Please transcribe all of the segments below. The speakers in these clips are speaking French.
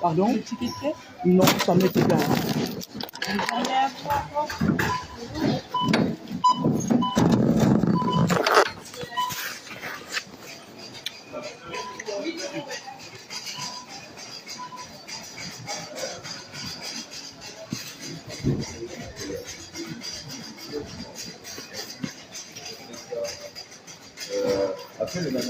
Pardon? Non, ça m'est égal. Après le même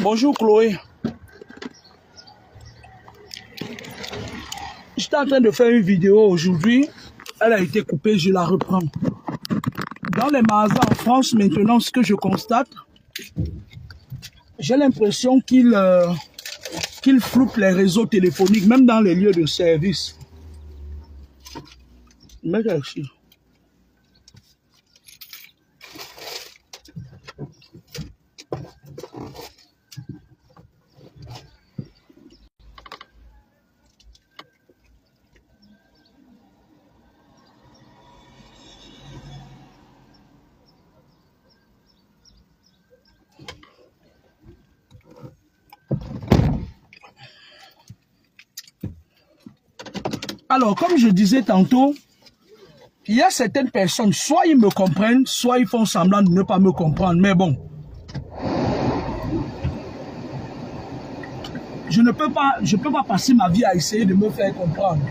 Bonjour Chloé. J'étais en train de faire une vidéo aujourd'hui. Elle a été coupée, je la reprends. Dans les magasins en France, maintenant, ce que je constate, j'ai l'impression qu'ils floutent les réseaux téléphoniques, même dans les lieux de service. Mais ici. Alors, comme je disais tantôt, il y a certaines personnes, soit ils me comprennent, soit ils font semblant de ne pas me comprendre. Mais bon, je ne peux pas passer ma vie à essayer de me faire comprendre.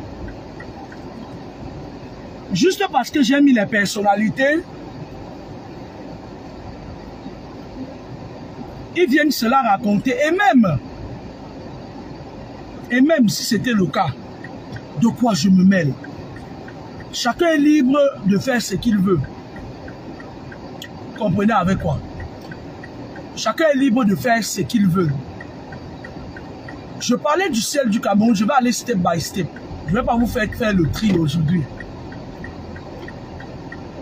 Juste parce que j'ai mis les personnalités, ils viennent cela raconter. Et même si c'était le cas, de quoi je me mêle? Chacun est libre de faire ce qu'il veut. Vous comprenez avec quoi? Chacun est libre de faire ce qu'il veut. Je parlais du ciel du Cameroun, je vais aller step by step. Je ne vais pas vous faire le tri aujourd'hui.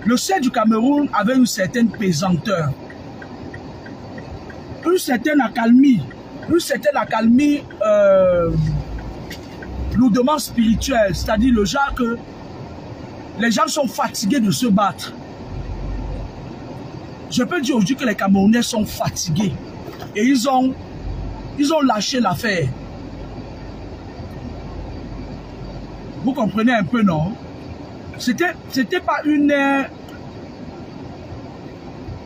Le ciel du Cameroun avait une certaine pesanteur, une certaine accalmie, lourdement spirituelle, c'est-à-dire le genre que les gens sont fatigués de se battre. Je peux dire aujourd'hui que les Camerounais sont fatigués et ils ont lâché l'affaire. Vous comprenez un peu, non? C'était pas une...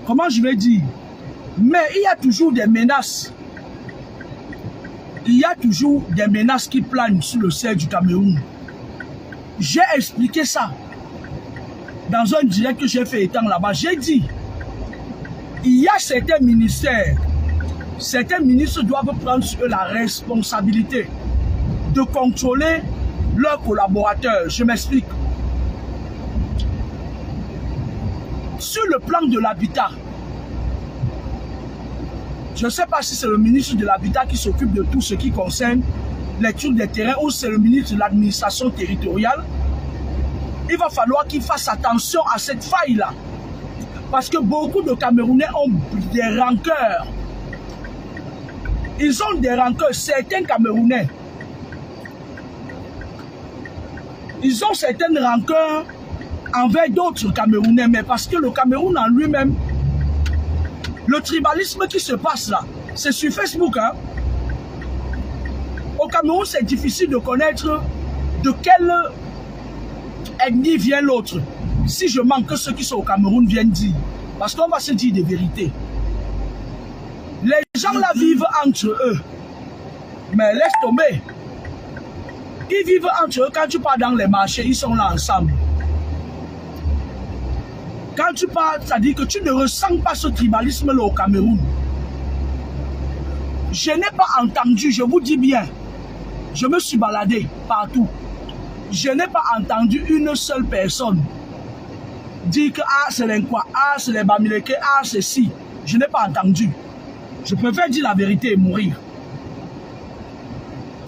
comment je vais dire? Mais il y a toujours des menaces. Il y a toujours des menaces qui planent sur le ciel du Cameroun. J'ai expliqué ça dans un direct que j'ai fait étant là-bas. J'ai dit, il y a certains ministères, certains ministres doivent prendre sur eux la responsabilité de contrôler leurs collaborateurs. Je m'explique. Sur le plan de l'habitat, je ne sais pas si c'est le ministre de l'Habitat qui s'occupe de tout ce qui concerne l'étude des terrains ou c'est le ministre de l'administration territoriale. Il va falloir qu'il fasse attention à cette faille-là. Parce que beaucoup de Camerounais ont des rancœurs. Ils ont des rancœurs, certains Camerounais. Ils ont certaines rancœurs envers d'autres Camerounais, mais parce que le Cameroun en lui-même Le tribalisme qui se passe là, c'est sur Facebook. Hein. Au Cameroun, c'est difficile de connaître de quelle ethnie vient l'autre. Si je manque que ceux qui sont au Cameroun viennent dire. Parce qu'on va se dire des vérités. Les gens là vivent entre eux. Mais laisse tomber. Ils vivent entre eux. Quand tu pars dans les marchés, ils sont là ensemble. Quand tu pars, ça dit que tu ne ressens pas ce tribalisme là au Cameroun. Je n'ai pas entendu, je vous dis bien. Je me suis baladé partout. Je n'ai pas entendu une seule personne dire que ah c'est l'Inkwa, ah c'est les Bamileke, ah c'est si. Je n'ai pas entendu. Je préfère dire la vérité et mourir.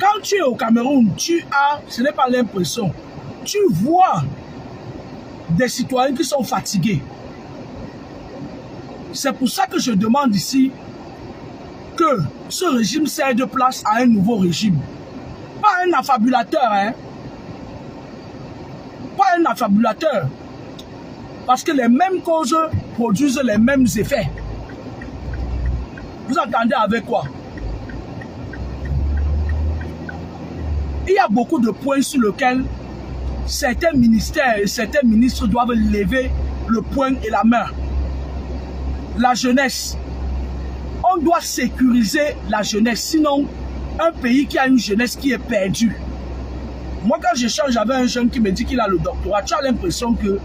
Quand tu es au Cameroun, tu as, ce n'est pas l'impression, tu vois des citoyens qui sont fatigués. C'est pour ça que je demande ici que ce régime cède place à un nouveau régime. Pas un affabulateur, hein. Pas un affabulateur. Parce que les mêmes causes produisent les mêmes effets. Vous entendez avec quoi? Il y a beaucoup de points sur lesquels certains ministères et certains ministres doivent lever le poing et la main. La jeunesse. On doit sécuriser la jeunesse. Sinon, un pays qui a une jeunesse qui est perdue. Moi, quand j'échange avec un jeune qui me dit qu'il a le doctorat, tu as l'impression que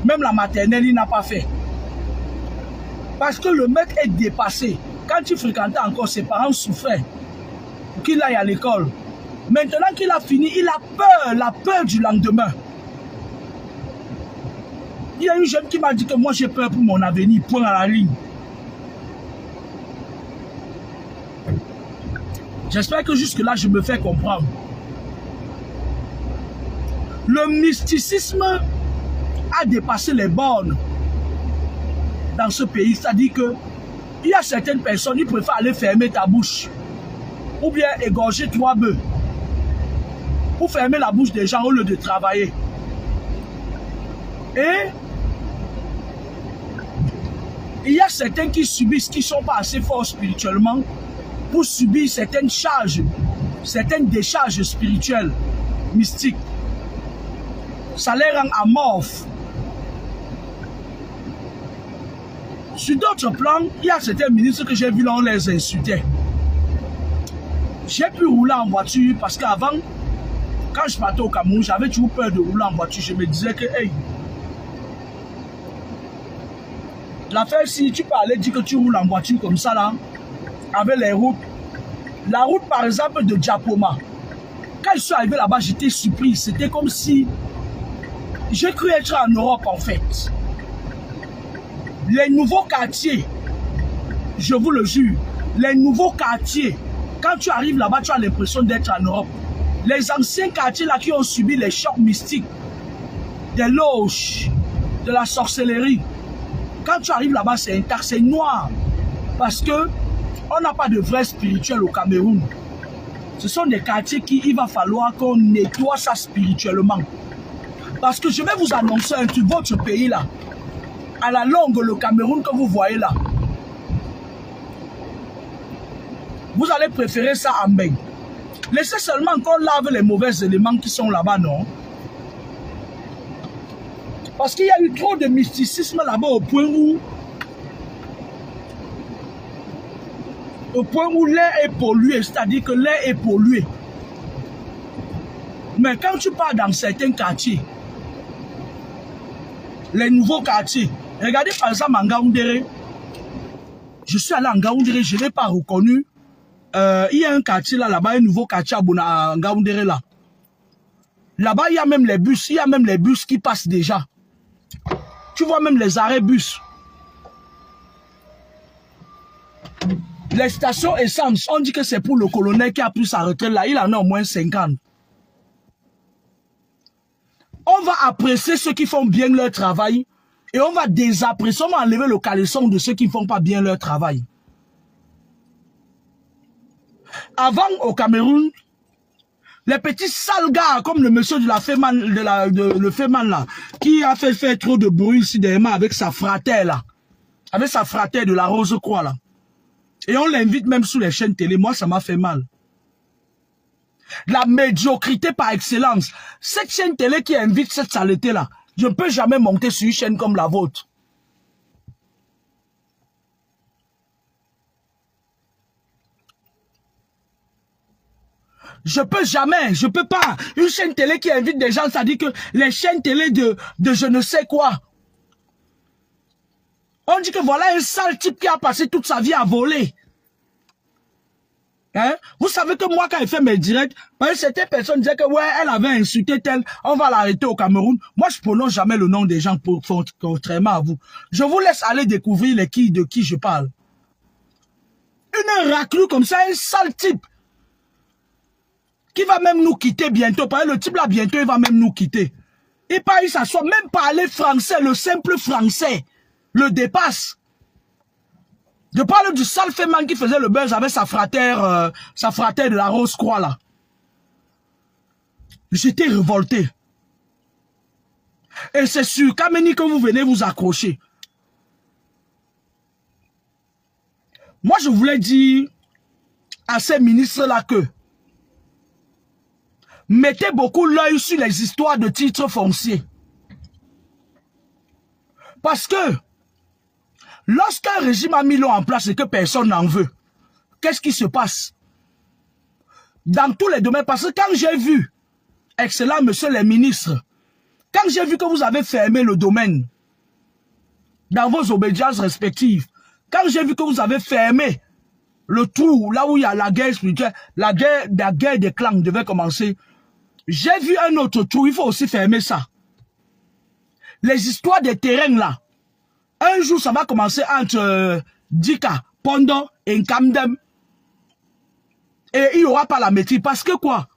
même la maternelle, il n'a pas fait. Parce que le mec est dépassé. Quand il fréquentait encore, ses parents souffraient pour qu'il aille à l'école. Maintenant qu'il a fini, il a peur, la peur du lendemain. Il y a une jeune qui m'a dit que moi j'ai peur pour mon avenir, point à la ligne. J'espère que jusque-là je me fais comprendre. Le mysticisme a dépassé les bornes dans ce pays. C'est-à-dire que il y a certaines personnes qui préfèrent aller fermer ta bouche ou bien égorger 3 bœufs pour fermer la bouche des gens au lieu de travailler. Et il y a certains qui subissent, qui ne sont pas assez forts spirituellement pour subir certaines charges, certaines décharges spirituelles, mystiques. Ça les rend amorphes. Sur d'autres plans, il y a certains ministres que j'ai vus là, on les insultait. J'ai pu rouler en voiture parce qu'avant, quand je partais au Cameroun, j'avais toujours peur de rouler en voiture. Je me disais que, hey, l'affaire, si tu peux aller dire que tu roules en voiture comme ça, là, avec les routes, la route par exemple de Diapoma, quand je suis arrivé là-bas, j'étais surpris. C'était comme si j'ai cru être en Europe en fait. Les nouveaux quartiers, je vous le jure, les nouveaux quartiers, quand tu arrives là-bas, tu as l'impression d'être en Europe. Les anciens quartiers là qui ont subi les chocs mystiques, des loges, de la sorcellerie, quand tu arrives là-bas, c'est intact, c'est noir. Parce que on n'a pas de vrai spirituel au Cameroun. Ce sont des quartiers il va falloir qu'on nettoie ça spirituellement. Parce que je vais vous annoncer un truc, votre pays là, à la longue, le Cameroun que vous voyez là, vous allez préférer ça en bain. Laissez seulement qu'on lave les mauvais éléments qui sont là-bas, non? Parce qu'il y a eu trop de mysticisme là-bas au point où l'air est pollué, c'est-à-dire que l'air est pollué. Mais quand tu pars dans certains quartiers, les nouveaux quartiers, regardez par exemple en Ngaoundéré, je suis allé en Ngaoundéré, je ne l'ai pas reconnu. Il y a un quartier là-bas, un nouveau quartier à Ngaoundéré là. Là-bas, il y a même les bus, qui passent déjà. Tu vois même les arrêts bus. Les stations essence, on dit que c'est pour le colonel qui a pris sa retraite là, il en a au moins 50. On va apprécier ceux qui font bien leur travail et on va désapprécier, on va enlever le caleçon de ceux qui ne font pas bien leur travail. Avant, au Cameroun, les petits sales gars, comme le monsieur de la Féman, le Féman là, qui a fait trop de bruit ici derrière avec sa fratère là. avec sa fratère de la Rose-Croix là. Et on l'invite même sur les chaînes télé. Moi, ça m'a fait mal. La médiocrité par excellence. Cette chaîne télé qui invite cette saleté là, je ne peux jamais monter sur une chaîne comme la vôtre. Je peux jamais, je peux pas. Une chaîne télé qui invite des gens, ça dit que les chaînes télé de je ne sais quoi. On dit que voilà un sale type qui a passé toute sa vie à voler. Hein? Vous savez que moi, quand il fait mes directs, certaines personnes disaient que ouais, elle avait insulté tel, on va l'arrêter au Cameroun. Moi, je prononce jamais le nom des gens, contrairement à vous. Je vous laisse aller découvrir de qui je parle. Une raclure comme ça, un sale type. Qui va même nous quitter bientôt. Parce que le type là, bientôt, il va même nous quitter. Il s'assoit, même parler français, le simple français, le dépasse. Je parle du sale féman qui faisait le buzz avec sa fratère de la Rose-Croix là. J'étais révolté. Et c'est sur Kameni que vous venez vous accrocher. Moi, je voulais dire à ces ministres-là que mettez beaucoup l'œil sur les histoires de titres fonciers. Parce que lorsqu'un régime a mis l'eau en place et que personne n'en veut, qu'est-ce qui se passe? Dans tous les domaines, parce que quand j'ai vu, excellent monsieur les ministres, quand j'ai vu que vous avez fermé le domaine dans vos obédiences respectives, quand j'ai vu que vous avez fermé le trou, là où il y a la guerre spirituelle, la guerre des clans devait commencer, j'ai vu un autre trou, il faut aussi fermer ça. Les histoires des terrains là, un jour ça va commencer entre Dika, Pondo et Nkamdem. Et il n'y aura pas la maîtrise. Parce que quoi?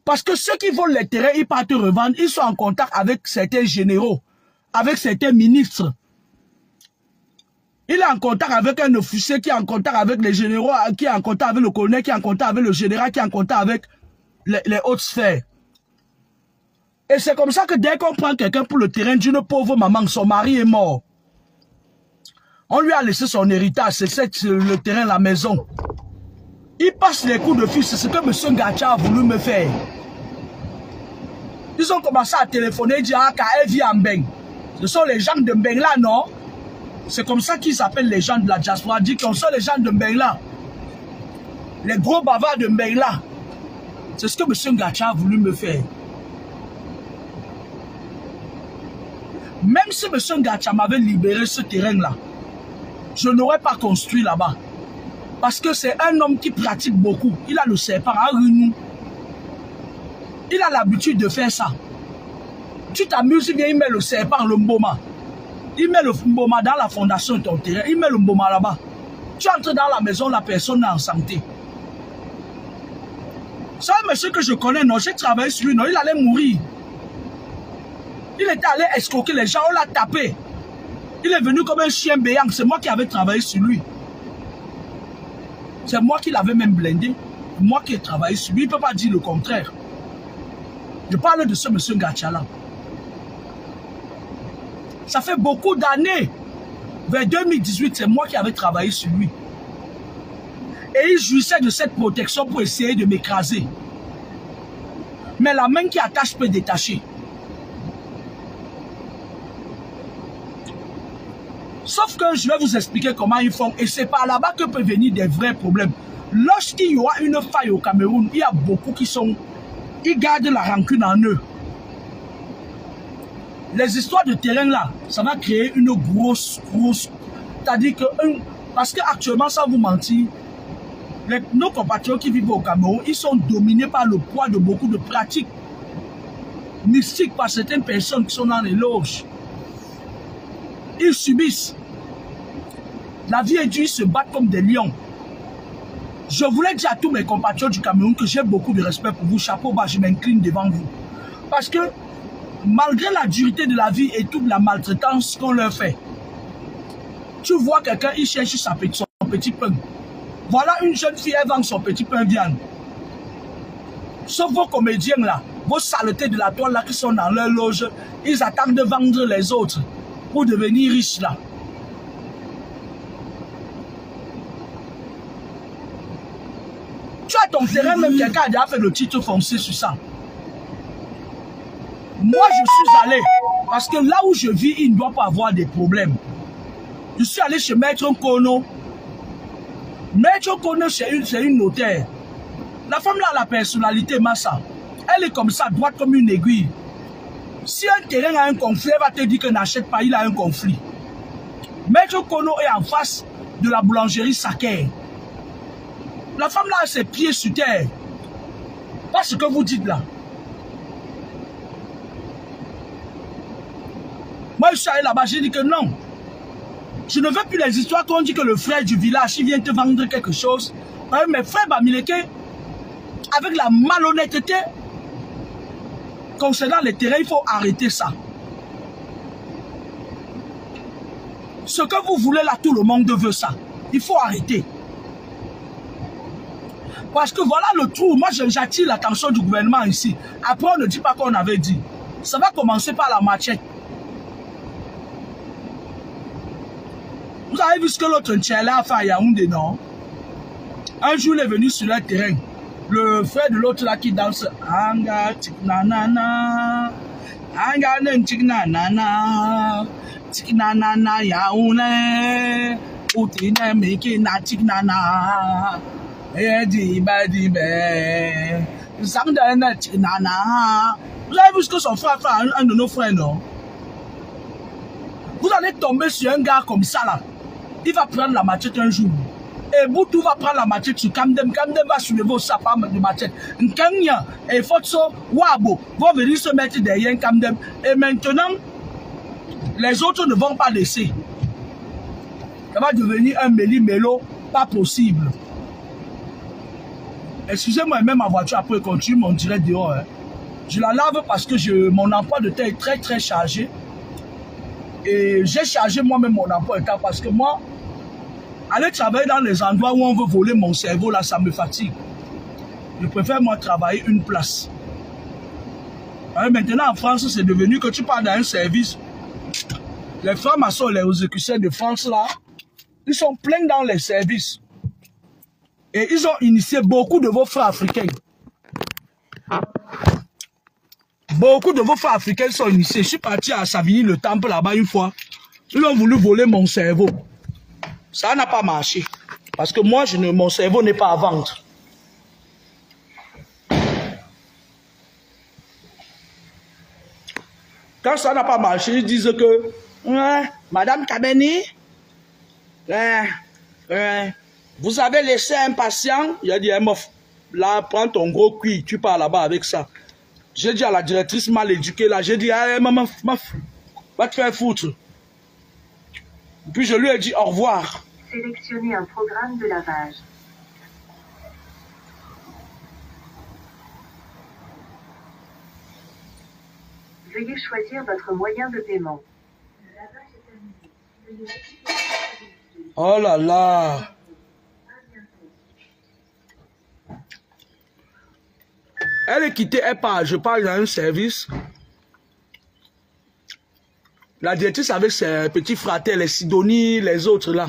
Parce que ceux qui volent les terrains, ils partent revendre, ils sont en contact avec certains généraux, avec certains ministres. Il est en contact avec un officier qui est en contact avec les généraux, qui est en contact avec le colonel, qui est en contact avec le général, qui est en contact avec les hautes sphères. Et c'est comme ça que dès qu'on prend quelqu'un pour le terrain d'une pauvre maman, son mari est mort. On lui a laissé son héritage, c'est le terrain, la maison. Il passe les coups de fil, c'est ce que M. Ngacha a voulu me faire. Ils ont commencé à téléphoner, dire ah, elle vit en Mbeng. Ce sont les gens de Mbeng là, non? C'est comme ça qu'ils s'appellent les gens de la diaspora. Dit qu'on sont les gens de Mbeng là. Les gros bavards de Mbeng là. C'est ce que M. Ngacha a voulu me faire. Même si M. Ngacha m'avait libéré ce terrain-là, je n'aurais pas construit là-bas. Parce que c'est un homme qui pratique beaucoup. Il a le serpent à Rinou. Il a l'habitude de faire ça. Tu t'amuses, il vient, il met le serpent, le mboma. Il met le mboma dans la fondation de ton terrain. Il met le mboma là-bas. Tu entres dans la maison, la personne est en santé. C'est un monsieur que je connais, non, j'ai travaillé sur lui, non, il allait mourir. Il était allé escroquer les gens, on l'a tapé. Il est venu comme un chien béant. C'est moi qui avais travaillé sur lui. C'est moi qui l'avais même blindé. Moi qui ai travaillé sur lui. Il ne peut pas dire le contraire. Je parle de ce monsieur Ngacha-là. Ça fait beaucoup d'années. Vers 2018, c'est moi qui avais travaillé sur lui. Et il jouissait de cette protection pour essayer de m'écraser. Mais la main qui attache peut détacher. Sauf que je vais vous expliquer comment ils font. Et c'est par là-bas que peuvent venir des vrais problèmes. Lorsqu'il y aura une faille au Cameroun, il y a beaucoup qui sont... Ils gardent la rancune en eux. Les histoires de terrain là, ça va créer une grosse... C'est-à-dire que... Parce qu'actuellement, sans vous mentir, nos compatriotes qui vivent au Cameroun, ils sont dominés par le poids de beaucoup de pratiques mystiques par certaines personnes qui sont dans les loges. Ils subissent. La vie est dure, ils se battent comme des lions. Je voulais dire à tous mes compatriotes du Cameroun que j'ai beaucoup de respect pour vous. Chapeau bas, je m'incline devant vous. Parce que malgré la dureté de la vie et toute la maltraitance qu'on leur fait, tu vois quelqu'un, il cherche son petit pain. Voilà une jeune fille, elle vend son petit pain viande. Sauf vos comédiens là, vos saletés de la toile là qui sont dans leur loge, ils attendent de vendre les autres pour devenir riches là. Tu as ton terrain, même quelqu'un a déjà fait le titre foncier sur ça. Moi, je suis allé, parce que là où je vis, il ne doit pas avoir des problèmes. Je suis allé chez Maître Kono. Maître Kono, c'est une notaire. La femme là a la personnalité, Massa. Elle est comme ça, droite comme une aiguille. Si un terrain a un conflit, elle va te dire qu'elle n'achète pas, il a un conflit. Maître Kono est en face de la boulangerie Saker. La femme là a ses pieds sur terre. Pas ce que vous dites là. Moi, je suis allé là-bas, j'ai dit que non. Je ne veux plus les histoires qu'on dit que le frère du village, il vient te vendre quelque chose. Mais frère Bamileke, avec la malhonnêteté concernant les terrains, il faut arrêter ça. Ce que vous voulez là, tout le monde veut ça. Il faut arrêter. Parce que voilà le trou. Moi, j'attire l'attention du gouvernement ici. Après, on ne dit pas qu'on avait dit. Ça va commencer par la machette. Vous avez vu ce que l'autre Tchèle a fait à Yaoundé, non? Un jour, il est venu sur le terrain. Le frère de l'autre là qui danse. Anga tiknanana. Anga tiknanana. Tiknanana Yaoundé. Outine meki na tiknana. Edi badi be. Zangdana tiknana. Vous avez vu ce que son frère fait à un de nos frères, non? Vous allez tomber sur un gars comme ça là. Il va prendre la machette un jour. Et Boutou va prendre la machette sur Kamdem. Kamdem va soulever au sapin de machette. Nkanya et Fotso, Wabo vont venir se mettre derrière Kamdem. Et maintenant, les autres ne vont pas laisser. Ça va devenir un méli-mélo, pas possible. Excusez-moi, même ma voiture après continue mon direct dehors. Hein. Je la lave parce que mon emploi de temps est très très chargé. Et j'ai chargé moi-même mon emploi de temps parce que moi, aller travailler dans les endroits où on veut voler mon cerveau, là, ça me fatigue. Je préfère, moi, travailler une place. Alors, maintenant, en France, c'est devenu que tu pars dans un service. Les francs-maçons, les exécutions de France, là, ils sont pleins dans les services. Et ils ont initié beaucoup de vos frères africains. Beaucoup de vos frères africains sont initiés. Je suis parti à Savigny, le temple, là-bas, une fois. Ils ont voulu voler mon cerveau. Ça n'a pas marché. Parce que moi, mon cerveau n'est pas à vendre. Quand ça n'a pas marché, ils disent que Madame Kabeni, vous avez laissé un patient. Il a dit, là, prends ton gros cuir, tu pars là-bas avec ça. J'ai dit à la directrice mal éduquée, là, j'ai dit, maman, va te faire foutre. Puis je lui ai dit au revoir. Sélectionnez un programme de lavage. Veuillez choisir votre moyen de paiement. Oh là là. Elle est quittée, elle part. Je parle dans un service. La directrice avec ses petits fraters, les Sidonie, les autres là.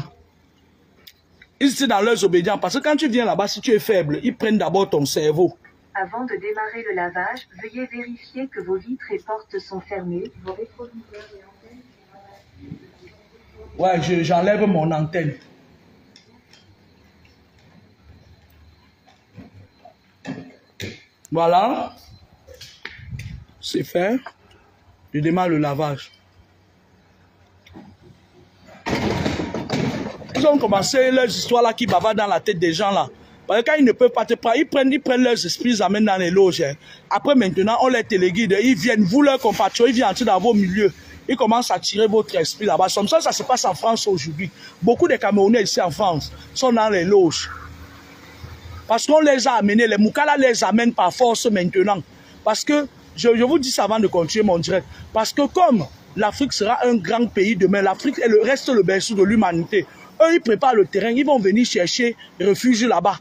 Ils étaient dans leurs obédients. Parce que quand tu viens là-bas, si tu es faible, ils prennent d'abord ton cerveau. Avant de démarrer le lavage, veuillez vérifier que vos vitres et portes sont fermées. Vos rétroviseurs et antennes. Ouais, j'enlève mon antenne. Voilà. C'est fait. Je démarre le lavage. Ils ont commencé leurs histoires là qui bavardent dans la tête des gens là. Parce que quand ils ne peuvent pas te prendre, ils prennent leurs esprits, ils amènent dans les loges. Hein. Après maintenant, on les téléguide. Ils viennent, vous leurs compatriotes, ils viennent entrer dans vos milieux. Ils commencent à tirer votre esprit là-bas. Comme ça se passe en France aujourd'hui. Beaucoup de Camerounais ici en France sont dans les loges. Parce qu'on les a amenés, les Moukala les amènent par force maintenant. Parce que, je vous dis ça avant de continuer mon direct, parce que comme l'Afrique sera un grand pays demain, l'Afrique reste le berceau de l'humanité. Eux, ils préparent le terrain, ils vont venir chercher refuge là-bas.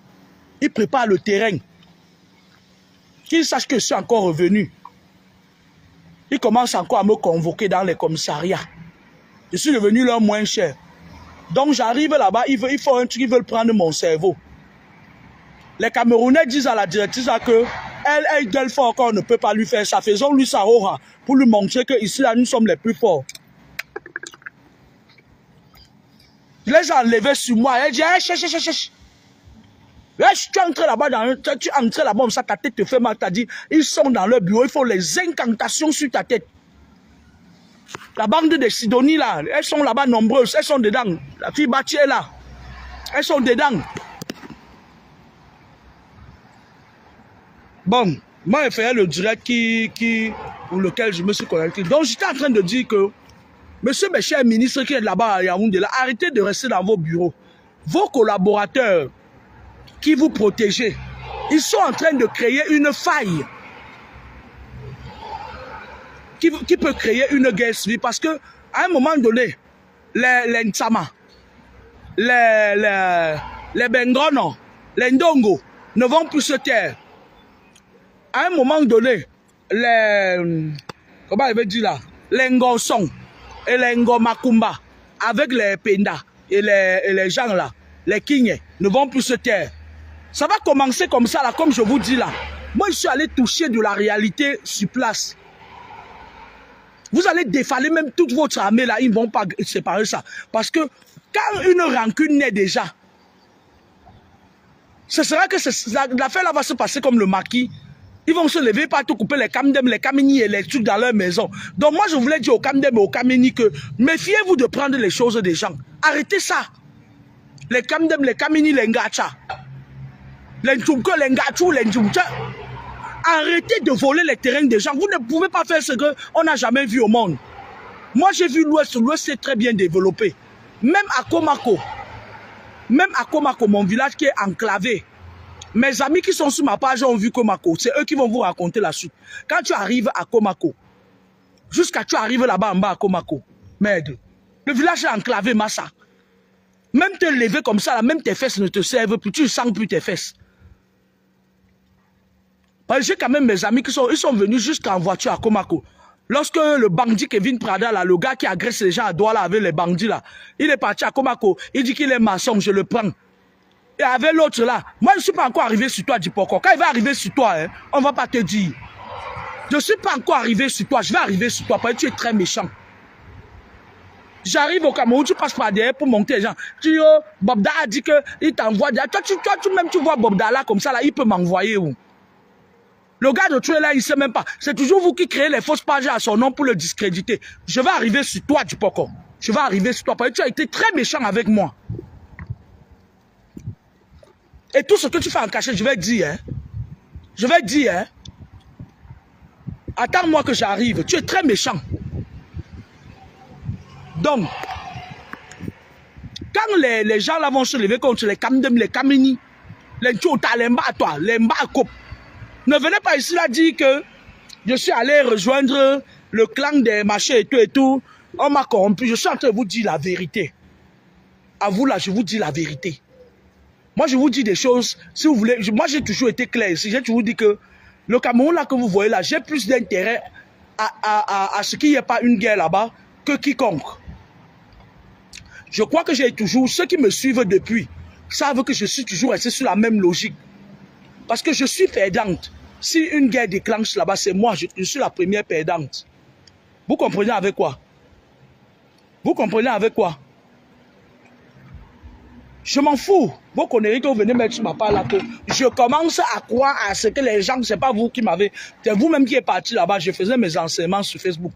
Ils préparent le terrain. Qu'ils sachent que je suis encore revenu. Ils commencent encore à me convoquer dans les commissariats. Je suis devenu leur moins cher. Donc j'arrive là-bas, ils font un truc, ils veulent prendre mon cerveau. Les Camerounais disent à la directrice que elle Delphine encore ne peut pas lui faire ça. Faisons-lui ça pour lui montrer que ici là, nous sommes les plus forts. Je les ai enlevés sur moi. Elle dit, hey, tu es entré là-bas, tu es entré là-bas, ça, ta tête te fait mal. Tu as dit, ils sont dans leur bureau, il faut les incantations sur ta tête. La bande de Sidonie là, elles sont là-bas nombreuses, elles sont dedans. La fille Bati est là, elles sont dedans. Bon, moi j'ai fait le direct pour lequel je me suis connecté. Donc j'étais en train de dire que, monsieur, mes chers ministres qui êtes là-bas à Yaoundé, là, arrêtez de rester dans vos bureaux. Vos collaborateurs qui vous protègent, ils sont en train de créer une faille qui peut créer une guerre civile. Parce que à un moment donné, les Ntsama, les Bengono, les Ndongo ne vont plus se taire. À un moment donné, comment il veut dire là, les Ngosong et les Ngomakumba, avec les Penda et les gens là, les Kingé, ne vont plus se taire. Ça va commencer comme ça là, comme je vous dis là. Moi, je suis allé toucher de la réalité sur place. Vous allez défaler même toute votre armée là, ils ne vont pas séparer ça. Parce que quand une rancune naît déjà, ce sera que l'affaire là va se passer comme le maquis. Ils vont se lever, pas tout couper les Kamdem, les Kamini et les trucs dans leur maison. Donc moi je voulais dire aux Kamdem et aux Kamini que méfiez-vous de prendre les choses des gens. Arrêtez ça. Les Kamdem, les Kamini, les Ngacha. Les Ntumke, les Ngachou, les Ntumke. Arrêtez de voler les terrains des gens. Vous ne pouvez pas faire ce qu'on n'a jamais vu au monde. Moi, j'ai vu l'Ouest. L'Ouest est très bien développé. Même à Komako, mon village qui est enclavé, mes amis qui sont sur ma page ont vu Komako. C'est eux qui vont vous raconter la suite. Quand tu arrives à Komako, jusqu'à tu arrives là-bas en bas à Komako, merde, le village est enclavé, Massa. Même te lever comme ça, là, même tes fesses ne te servent plus. Tu ne sens plus tes fesses. J'ai quand même mes amis qui sont venus jusqu'en voiture à Komako. Lorsque le bandit Kevin Prada, là, le gars qui agresse les gens à Douala avec les bandits, là, il est parti à Komako, il dit qu'il est maçon, je le prends. Et avec l'autre là, moi je ne suis pas encore arrivé sur toi, Dipoko. Quand il va arriver sur toi, hein, on ne va pas te dire. Je ne suis pas encore arrivé sur toi, je vais arriver sur toi parce que tu es très méchant. J'arrive au Cameroun, tu passes par derrière pour monter les gens. Tu dis, oh, Bobda a dit qu'il t'envoie. Toi-même, tu vois Bobda là comme ça, là, il peut m'envoyer où? Le gars de Tué là, il ne sait même pas. C'est toujours vous qui créez les fausses pages à son nom pour le discréditer. Je vais arriver sur toi, Dipoko. Je vais arriver sur toi parce que tu as été très méchant avec moi. Et tout ce que tu fais en cachette, je vais te dire. Hein. Je vais te dire. Hein. Attends-moi que j'arrive. Tu es très méchant. Donc, quand les gens là vont se lever contre les Kamdem, les Kamini, les Tchota, les Mbatwa, les Mbakop, ne venez pas ici là dire que je suis allé rejoindre le clan des machins et tout. On m'a corrompu. Je suis en train de vous dire la vérité. À vous là, je vous dis la vérité. Moi, je vous dis des choses, si vous voulez, moi j'ai toujours été clair ici, j'ai toujours dit que le Cameroun là que vous voyez là, j'ai plus d'intérêt à ce qu'il n'y ait pas une guerre là-bas que quiconque. Je crois que j'ai toujours, ceux qui me suivent depuis, savent que je suis toujours resté sur la même logique. Parce que je suis perdante. Si une guerre déclenche là-bas, c'est moi, je suis la première perdante. Vous comprenez avec quoi? Vous comprenez avec quoi? Je m'en fous. Vos conneries que vous venez mettre sur ma part là, que je commence à croire à ce que les gens, c'est pas vous qui m'avez... C'est vous-même qui êtes parti là-bas, je faisais mes enseignements sur Facebook.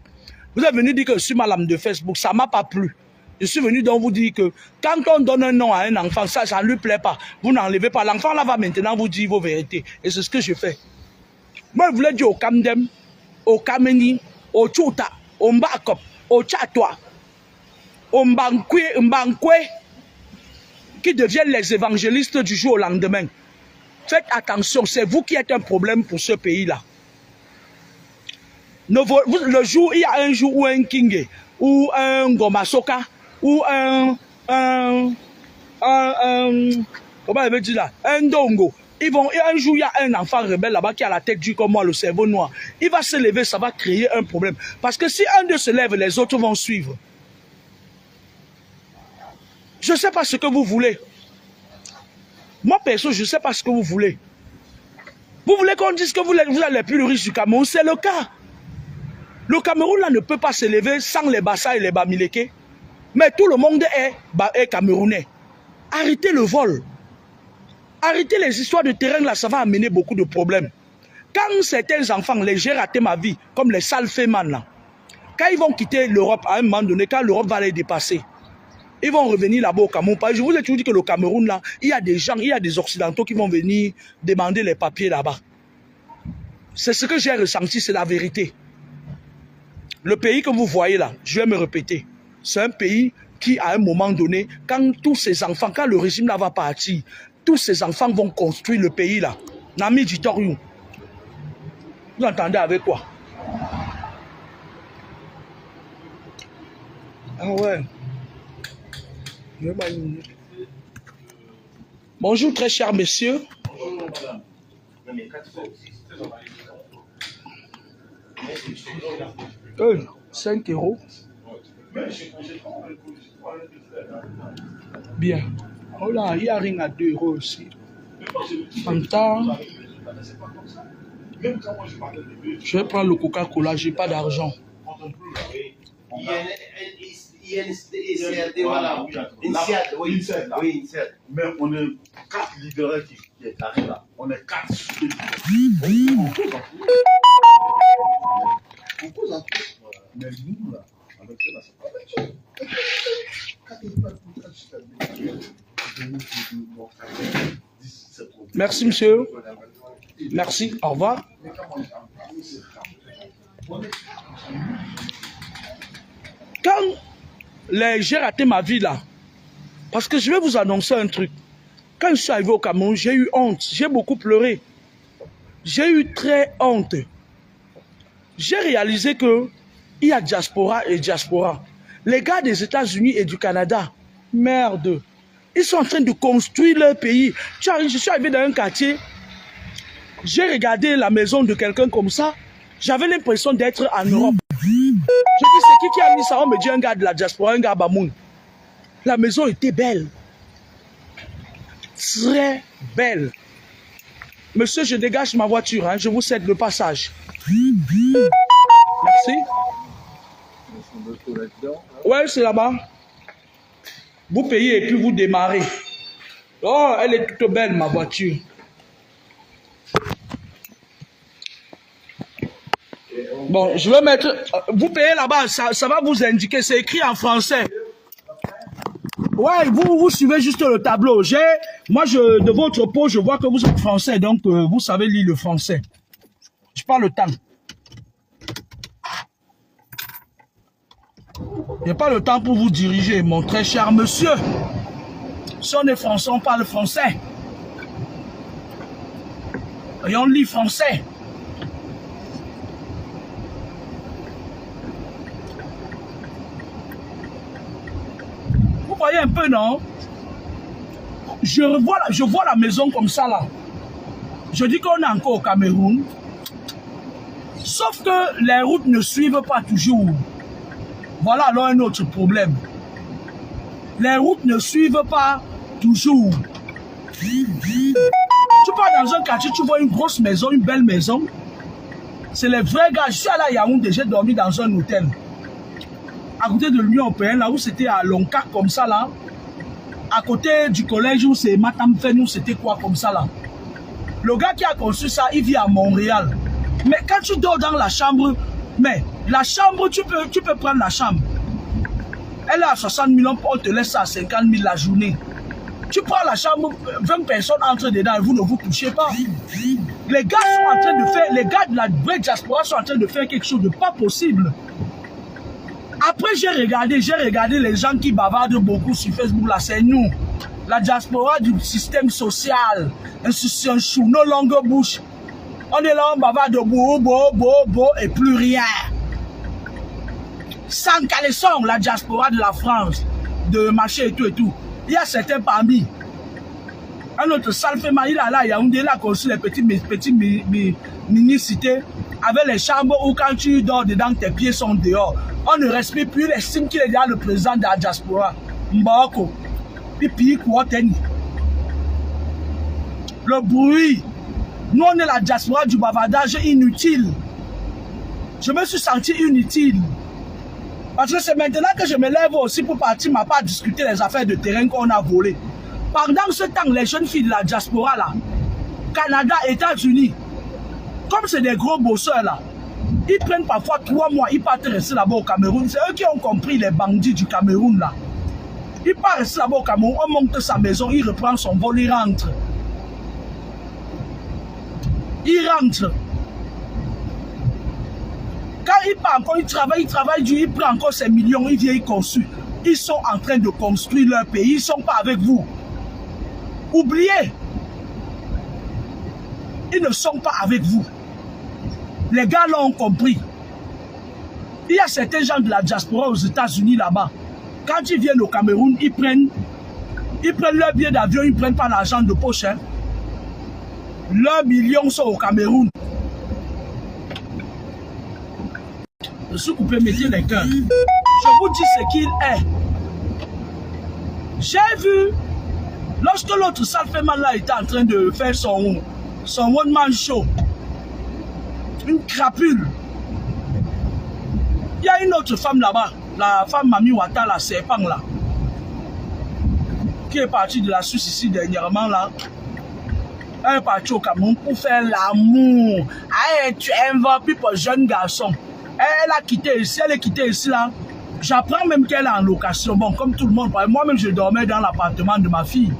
Vous êtes venu dire que je suis madame de Facebook, ça ne m'a pas plu. Je suis venu donc vous dire que quand on donne un nom à un enfant, ça ne lui plaît pas. Vous n'enlevez pas. L'enfant là va maintenant vous dire vos vérités. Et c'est ce que je fais. Moi, je voulais dire au Kamdem, au Kameni, au Tchouta, au Mbakop, au Tchatwa, au Mbankwe, qui deviennent les évangélistes du jour au lendemain. Faites attention, c'est vous qui êtes un problème pour ce pays-là. Le jour, il y a un jour où un Kingé, ou un Gomasoka, ou comment elle veut dire là, un Dongo. Un jour, il y a un enfant rebelle là-bas qui a la tête dure comme moi, le cerveau noir. Il va se lever, ça va créer un problème. Parce que si un d'eux se lève, les autres vont suivre. Je ne sais pas ce que vous voulez. Moi, perso, je ne sais pas ce que vous voulez. Vous voulez qu'on dise que vous êtes les plus riches du Cameroun? C'est le cas. Le Cameroun là ne peut pas s'élever sans les Bassa et les Bamileke. Mais tout le monde est camerounais. Arrêtez le vol. Arrêtez les histoires de terrain là, ça va amener beaucoup de problèmes. Quand certains enfants, j'ai raté ma vie, comme les Salfeman là, quand ils vont quitter l'Europe à un moment donné, quand l'Europe va les dépasser, ils vont revenir là-bas au Cameroun. Je vous ai toujours dit que le Cameroun là, il y a des gens, il y a des Occidentaux qui vont venir demander les papiers là-bas. C'est ce que j'ai ressenti, c'est la vérité. Le pays que vous voyez là, je vais me répéter, c'est un pays qui, à un moment donné, quand tous ces enfants, quand le régime là va partir, tous ces enfants vont construire le pays là. Nami Ditoriou. Vous entendez avec quoi? Ah ouais. Bonjour très chers messieurs. Bonjour madame. 5 €. Bien. Oh là, il y a rien à 2 € aussi. Fanta. Je vais prendre le Coca-Cola, j'ai pas d'argent. Oui, mais on est 4 leaders qui arrivent là. On est 4. On cause un truc. Mais nous, là, avec ça, c'est pas Merci, monsieur. Merci. Au revoir. Quand j'ai raté ma vie là, parce que je vais vous annoncer un truc. Quand je suis arrivé au Cameroun, j'ai eu honte. J'ai beaucoup pleuré. J'ai eu très honte. J'ai réalisé que il y a diaspora et diaspora. Les gars des États-Unis et du Canada, merde. Ils sont en train de construire leur pays. Je suis arrivé dans un quartier, j'ai regardé la maison de quelqu'un comme ça, j'avais l'impression d'être en Europe. Je dis, c'est qui a mis ça? On me dit un gars de la diaspora, un gars Bamoun. La maison était belle. Très belle. Monsieur, je dégage ma voiture, hein, je vous cède le passage. Merci. Ouais, c'est là-bas. Vous payez et puis vous démarrez. Oh, elle est toute belle, ma voiture. Bon, je vais mettre... Vous payez là-bas, ça va vous indiquer. C'est écrit en français. Ouais, vous suivez juste le tableau. Moi, de votre peau, je vois que vous êtes français. Donc, vous savez lire le français. Je parle le temps. Il n'y a pas le temps pour vous diriger, mon très cher monsieur. Si on est français, on parle français. Et on lit français. Vous voyez un peu, non? Je vois la maison comme ça, là. Je dis qu'on est encore au Cameroun. Sauf que les routes ne suivent pas toujours. Voilà alors un autre problème. Les routes ne suivent pas toujours. Tu pars dans un quartier, tu vois une grosse maison, une belle maison. C'est les vrais gars. Je suis allé à Yaoundé, j'ai dormi dans un hôtel. À côté de l'Union européenne, là où c'était à Loncac comme ça là. À côté du collège où c'est Matamfen, où c'était quoi comme ça là. Le gars qui a conçu ça, il vit à Montréal. Mais quand tu dors dans la chambre, mais la chambre, tu peux prendre la chambre. Elle est à 60 000, on te laisse ça à 50 000 la journée. Tu prends la chambre, 20 personnes entrent dedans et vous ne vous touchez pas. Les gars sont en train de faire, les gars de la vraie diaspora sont en train de faire quelque chose de pas possible. Après, j'ai regardé les gens qui bavardent beaucoup sur Facebook, là, c'est nous. La diaspora du système social. Un chou, nos longues bouches. On est là, on bavarde beau, et plus rien. Sans caleçon, la diaspora de la France, de marché et tout. Il y a certains parmi. Un autre Salfeman, il a là, il a construit les petits mini-cités avec les chambres où quand tu dors dedans, tes pieds sont dehors. On ne respire plus, il estime qu'il est déjà le président de la diaspora. Mbako. Puis, le bruit. Nous, on est la diaspora du bavardage inutile. Je me suis senti inutile. Parce que c'est maintenant que je me lève aussi pour partir, ma part, discuter les affaires de terrain qu'on a volées. Pendant ce temps, les jeunes filles de la diaspora, là, Canada, États-Unis, comme c'est des gros bosseurs, là, ils prennent parfois 3 mois, ils partent rester là-bas au Cameroun. C'est eux qui ont compris les bandits du Cameroun, là. Il part rester là-bas au Cameroun, on monte sa maison, il reprend son vol, il rentre. Il rentre. Quand il part encore, il travaille dur, il prend encore ses millions, il vient, il construit. Ils sont en train de construire leur pays, ils ne sont pas avec vous. Oubliez. Ils ne sont pas avec vous. Les gars l'ont compris. Il y a certains gens de la diaspora aux États-Unis là-bas. Quand ils viennent au Cameroun, ils prennent leur billet d'avion, ils ne prennent pas l'argent de poche. Hein. Leurs millions sont au Cameroun. Je suis coupé, mettez les cœurs. Je vous dis ce qu'il est. J'ai vu, lorsque l'autre Salfeman là était en train de faire son one-man show, une crapule. Il y a une autre femme là-bas, la femme Mami Wata, la serpent là, qui est partie de la Suisse ici dernièrement là. Elle est partie au Cameroun pour faire l'amour. Tu invoques pour jeune garçon. Elle a quitté ici, elle est quittée ici là. J'apprends même qu'elle est en location. Bon, comme tout le monde, moi-même je dormais dans l'appartement de ma fille.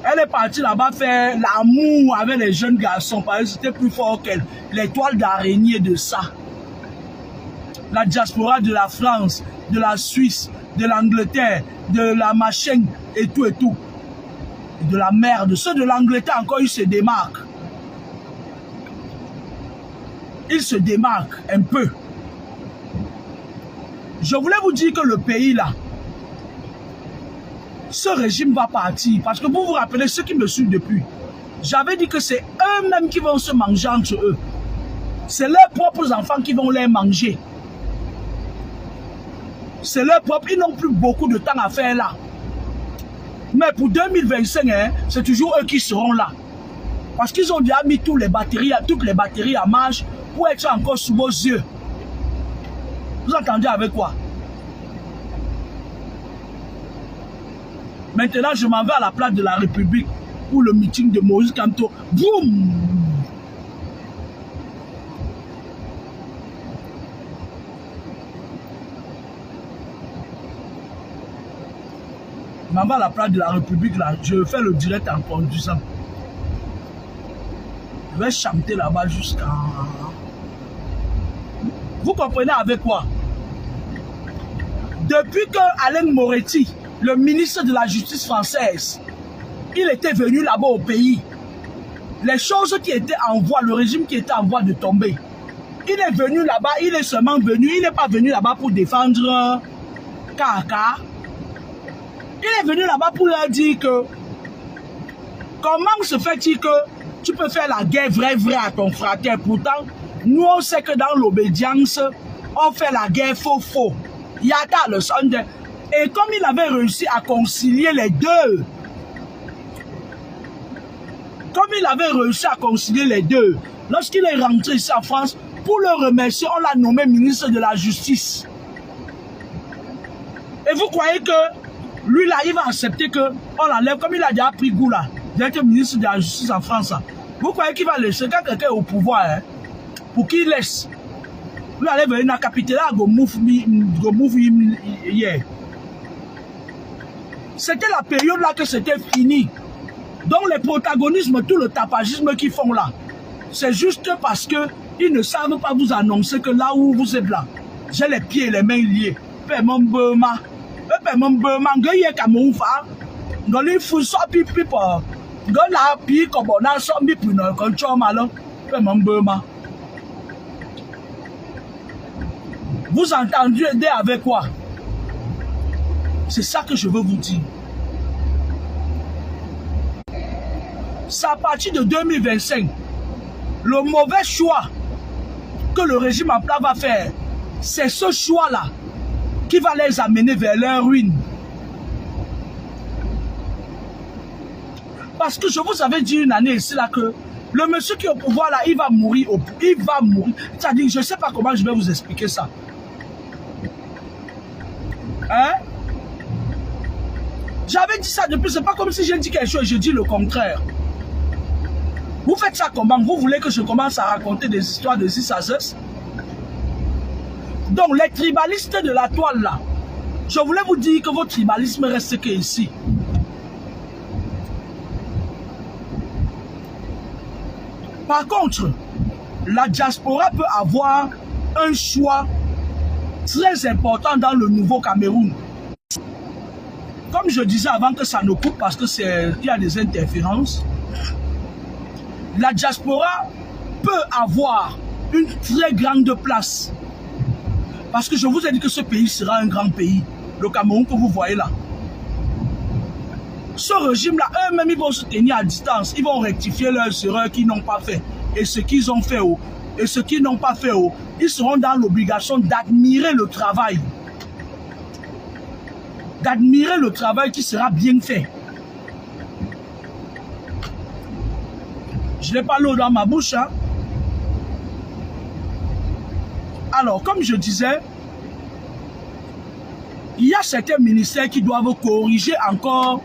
Elle est partie là-bas faire l'amour avec les jeunes garçons parce que c'était plus fort qu'elle. L'étoile d'araignée de ça. La diaspora de la France, de la Suisse, de l'Angleterre, de la machin et tout et tout. Et de la merde. Ceux de l'Angleterre encore, ils se démarquent. Ils se démarquent un peu. Je voulais vous dire que le pays là, ce régime va partir. Parce que vous vous rappelez, ceux qui me suivent depuis, j'avais dit que c'est eux-mêmes qui vont se manger entre eux. C'est leurs propres enfants qui vont les manger. C'est leurs propres, ils n'ont plus beaucoup de temps à faire là. Mais pour 2025, hein, c'est toujours eux qui seront là. Parce qu'ils ont déjà mis toutes les batteries à marche pour être encore sous vos yeux. Vous entendez avec quoi? Maintenant, je m'en vais à la place de la République pour le meeting de Moïse Kamto. Boum! Je m'en vais à la place de la République, là. Je fais le direct en conduisant. Je vais chanter là-bas jusqu'à... Vous comprenez avec quoi? Depuis que Alain Moretti, le ministre de la Justice française, il était venu là-bas au pays, les choses qui étaient en voie, le régime qui était en voie de tomber, il est venu là-bas, il est seulement venu, il n'est pas venu là-bas pour défendre Kaka. Il est venu là-bas pour leur dire que comment se fait-il que tu peux faire la guerre vraie à ton frère? Pourtant, nous on sait que dans l'obédience, on fait la guerre faux. Yata le Sunday. Et comme il avait réussi à concilier les deux, lorsqu'il est rentré ici en France, pour le remercier, on l'a nommé ministre de la Justice. Et vous croyez que lui là, il va accepter qu'on l'enlève comme il a déjà pris goût là, d'être ministre de la Justice en France. Vous croyez qu'il va laisser quand quelqu'un est au pouvoir, hein, pour qu'il laisse? Lui allait venir dans la capitale, hier. C'était la période là que c'était fini. Donc les protagonismes, tout le tapagisme qu'ils font là, c'est juste parce que ils ne savent pas vous annoncer que là où vous êtes là, j'ai les pieds et les mains liés. Paiement Burma. Paiement Burma, il y a Cameroun. Il faut sortir pipa. La pied comme on a sorti pour nous contrôle malin. Paiement Burma. Vous entendez avec quoi? C'est ça que je veux vous dire. C'est à partir de 2025, le mauvais choix que le régime en place va faire, c'est ce choix-là qui va les amener vers leur ruine. Parce que je vous avais dit une année ici là que le monsieur qui est au pouvoir là, il va mourir. Il va mourir. C'est-à-dire, je ne sais pas comment je vais vous expliquer ça. Hein? J'avais dit ça depuis, c'est pas comme si j'ai dit quelque chose et je dis le contraire. Vous faites ça comment? Vous voulez que je commence à raconter des histoires de 6 à 6? Donc, les tribalistes de la toile là, je voulais vous dire que votre tribalisme reste que ici. Par contre, la diaspora peut avoir un choix très important dans le nouveau Cameroun. Comme je disais avant que ça nous coupe parce que il y a des interférences, la diaspora peut avoir une très grande place. Parce que je vous ai dit que ce pays sera un grand pays, le Cameroun que vous voyez là. Ce régime-là, eux-mêmes, ils vont se tenir à distance. Ils vont rectifier leurs erreurs qu'ils n'ont pas fait. Et ce qu'ils ont fait, et ce qu'ils n'ont pas fait, ils seront dans l'obligation d'admirer le travail. D'admirer le travail qui sera bien fait. Je n'ai pas l'eau dans ma bouche. Hein? Alors, comme je disais, il y a certains ministères qui doivent corriger encore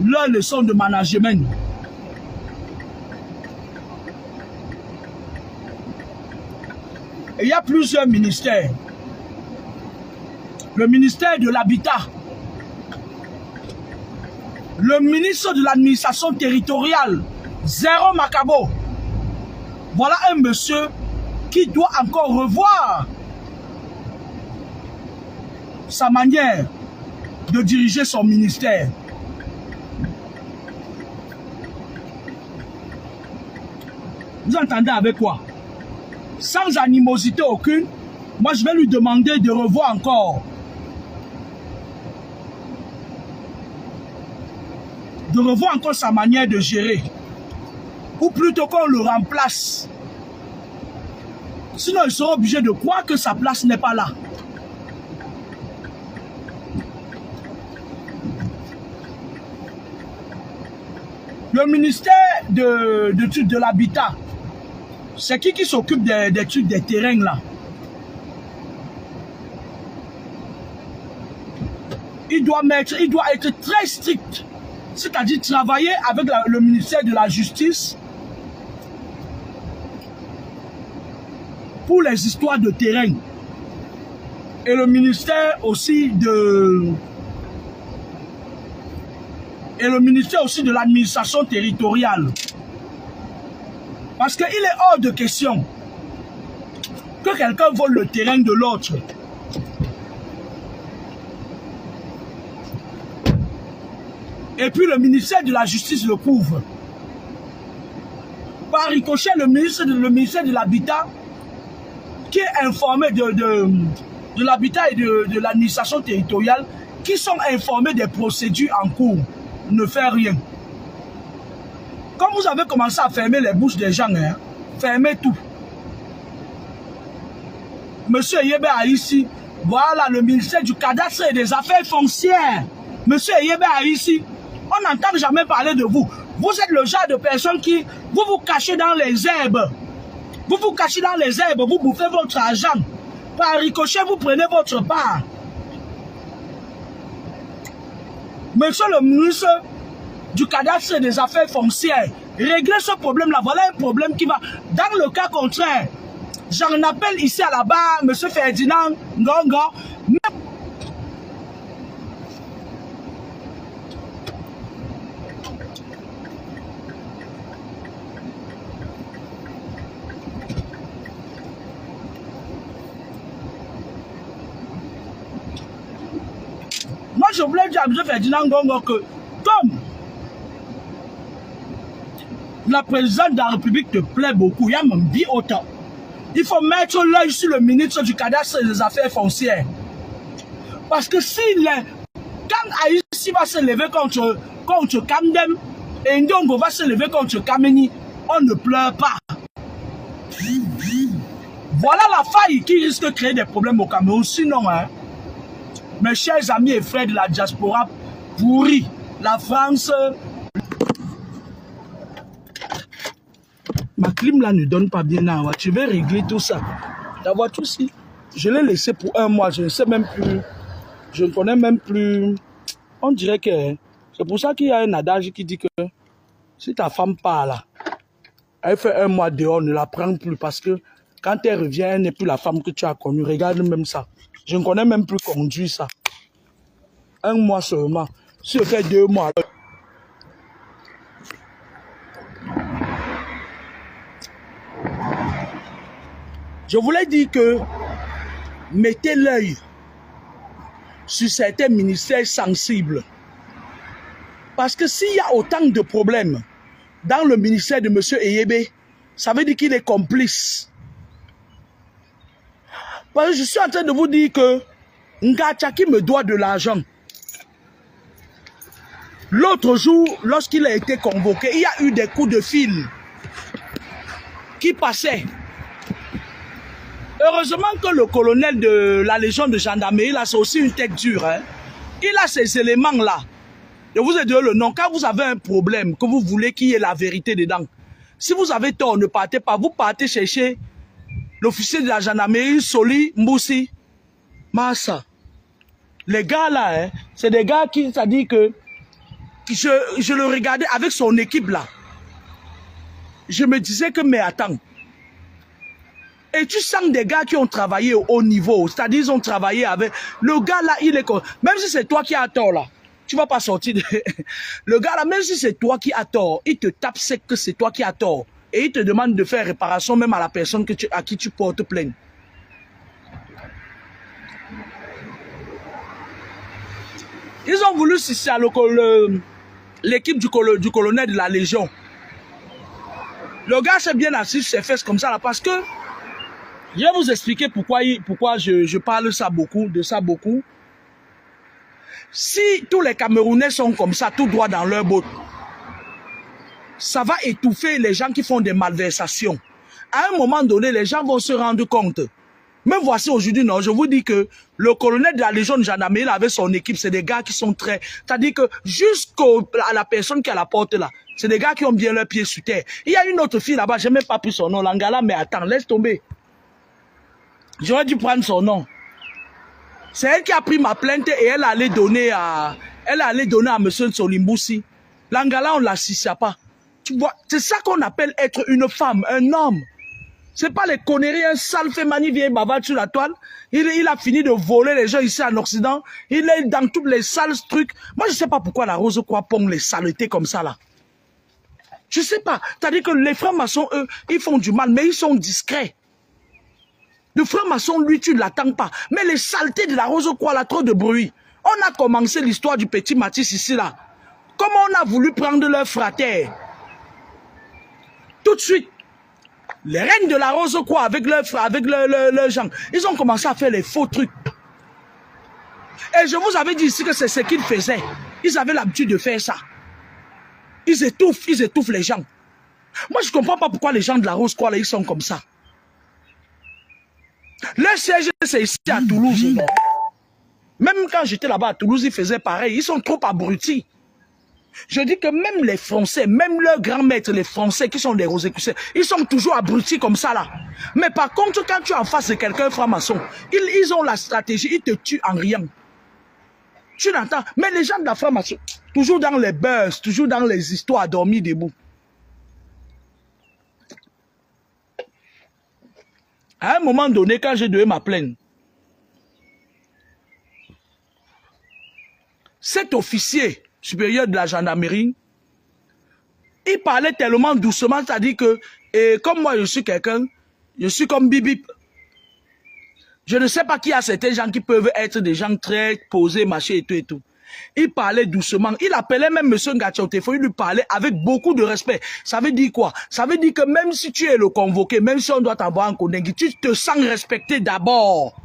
leur leçon de management. Et il y a plusieurs ministères. Le ministère de l'Habitat, le ministre de l'administration territoriale, Zéro Macabo. Voilà un monsieur qui doit encore revoir sa manière de diriger son ministère. Vous entendez avec quoi? Sans animosité aucune, moi je vais lui demander de revoir encore. De revoir encore sa manière de gérer. Ou plutôt qu'on le remplace. Sinon, il sera obligé de croire que sa place n'est pas là. Le ministère de l'Habitat, c'est qui s'occupe des trucs des terrains là? Il doit être très strict. C'est-à-dire travailler avec le ministère de la Justice pour les histoires de terrain. Et le ministère aussi de l'administration territoriale. Parce qu'il est hors de question que quelqu'un vole le terrain de l'autre. Et puis le ministère de la Justice le couvre. Par ricochet, le ministère de l'Habitat, qui est informé de l'habitat et de l'administration territoriale, qui sont informés des procédures en cours, ne fait rien. Comme vous avez commencé à fermer les bouches des gens, hein, fermez tout. Monsieur Yebe ici, voilà le ministère du cadastre et des affaires foncières. Monsieur Yebe ici, on n'entend jamais parler de vous. Vous êtes le genre de personne qui, vous vous cachez dans les herbes. Vous vous cachez dans les herbes, vous bouffez votre argent. Par ricochet, vous prenez votre part. Monsieur le ministre du cadastre et des affaires foncières, réglez ce problème-là. Voilà un problème qui va. Dans le cas contraire, j'en appelle ici à la barre, monsieur Ferdinand Ngongo. Moi, je voulais dire à M. Ferdinand Ngongo que, comme la présidente de la République te plaît beaucoup, il y a même dit autant, il faut mettre l'œil sur le ministre du cadastre et des affaires foncières. Parce que quand Haïti va se lever contre Kamdem et Ndongo va se lever contre Kameni, on ne pleure pas. Voilà la faille qui risque de créer des problèmes au Cameroun. Sinon, hein, mes chers amis et frères de la diaspora, pourri. La France... Ma clim là ne donne pas bien à je vais régler tout ça. La voiture aussi, je l'ai laissée pour 1 mois. Je ne sais même plus. Je ne connais même plus. On dirait que... C'est pour ça qu'il y a un adage qui dit que si ta femme part là, elle fait 1 mois dehors, ne la prends plus parce que quand elle revient, elle n'est plus la femme que tu as connue. Regarde même ça. Je ne connais même plus conduire ça. 1 mois seulement. Si je fais 2 mois... Je voulais dire que mettez l'œil sur certains ministères sensibles. Parce que s'il y a autant de problèmes dans le ministère de M. Eyebe, ça veut dire qu'il est complice. Parce que je suis en train de vous dire que Ngachaki me doit de l'argent. L'autre jour, lorsqu'il a été convoqué, il y a eu des coups de fil qui passaient. Heureusement que le colonel de la Légion de gendarmerie, là, c'est aussi une tête dure. Hein. Il a ces éléments-là. Je vous ai donné le nom. Quand vous avez un problème, que vous voulez qu'il y ait la vérité dedans, si vous avez tort, ne partez pas. Vous partez chercher l'officier de la gendarmerie, Soli, Mboussi, Massa. Les gars là, hein, c'est des gars qui, c'est-à-dire que je le regardais avec son équipe là. Je me disais que, mais attends. Et tu sens des gars qui ont travaillé au haut niveau, c'est-à-dire ils ont travaillé avec... Le gars là, il est comme... Même si c'est toi qui as tort là, tu ne vas pas sortir de... Le gars là, même si c'est toi qui as tort, il te tape sec que c'est toi qui as tort. Et il te demande de faire réparation même à la personne à qui tu portes plainte. Ils ont voulu sucer à l'équipe du colonel de la Légion. Le gars s'est bien assis sur ses fesses comme ça là parce que... Je vais vous expliquer pourquoi je parle de ça beaucoup. Si tous les Camerounais sont comme ça, tout droit dans leur botte, ça va étouffer les gens qui font des malversations. À un moment donné, les gens vont se rendre compte. Même voici aujourd'hui, non, je vous dis que le colonel de la Légion de gendarmerie avec son équipe, c'est des gars qui sont très... C'est-à-dire que jusqu'à la personne qui a la porte là, c'est des gars qui ont bien leurs pieds sur terre. Il y a une autre fille là-bas, je n'ai même pas pris son nom, Langala, mais attends, laisse tomber. J'aurais dû prendre son nom. C'est elle qui a pris ma plainte et elle allait donner à M. Solimboussi. Langala, on ne l'assistait pas. Tu vois, c'est ça qu'on appelle être une femme, un homme. C'est pas les conneries, un sale fémani vieille bavard sur la toile. Il a fini de voler les gens ici en Occident. Il est dans tous les sales trucs. Moi, je ne sais pas pourquoi la Rose-Croix pond les saletés comme ça là. Je ne sais pas. C'est-à-dire que les francs-maçons, eux, ils font du mal, mais ils sont discrets. Le franc-maçon, lui, tu ne l'attends pas. Mais les saletés de la Rose-Croix, là, trop de bruit. On a commencé l'histoire du petit Mathis ici, là. Comment on a voulu prendre leur frater? Tout de suite, les reines de la Rose-Croix, avec leurs gens, ils ont commencé à faire les faux trucs. Et je vous avais dit ici que c'est ce qu'ils faisaient. Ils avaient l'habitude de faire ça. Ils étouffent les gens. Moi, je ne comprends pas pourquoi les gens de la Rose-Croix, là, ils sont comme ça. Le siège, c'est ici à Toulouse. Même quand j'étais là-bas à Toulouse, ils faisaient pareil. Ils sont trop abrutis. Je dis que même les Français, même leurs grands maîtres, les Français qui sont des Rosicruciens, ils sont toujours abrutis comme ça là. Mais par contre, quand tu es en face de quelqu'un franc-maçon, ils ont la stratégie, ils te tuent en riant. Tu l'entends? Mais les gens de la franc-maçon, toujours dans les buzz, toujours dans les histoires à dormir debout. À un moment donné, quand j'ai donné ma plainte, cet officier supérieur de la gendarmerie, il parlait tellement doucement, c'est-à-dire que, comme moi je suis quelqu'un, je suis comme Bibip. Je ne sais pas qui a certains gens qui peuvent être des gens très posés, machin et tout et tout. Il parlait doucement. Il appelait même M. Ngatia au téléphone. Il lui parlait avec beaucoup de respect. Ça veut dire quoi? Ça veut dire que même si tu es le convoqué, même si on doit t'envoyer en Kondengi, tu te sens respecté d'abord.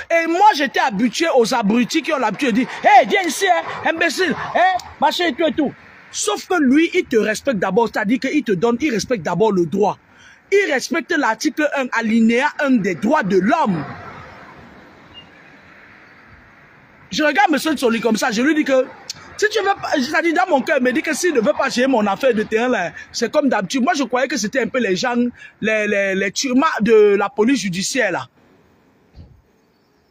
Et moi, j'étais habitué aux abrutis qui ont l'habitude de dire « Hey, viens ici, hein, imbécile, hein, machin et tout et tout. » Sauf que lui, il te respecte d'abord. C'est-à-dire qu'il te donne, il respecte d'abord le droit. Il respecte l'article 1, alinéa 1 des droits de l'homme. Je regarde M. Tsoli comme ça, je lui dis que si tu veux pas, c'est-à-dire dans mon cœur, il me dit que s'il ne veut pas gérer mon affaire de terrain là, c'est comme d'habitude. Moi, je croyais que c'était un peu les gens, les turmas de la police judiciaire là.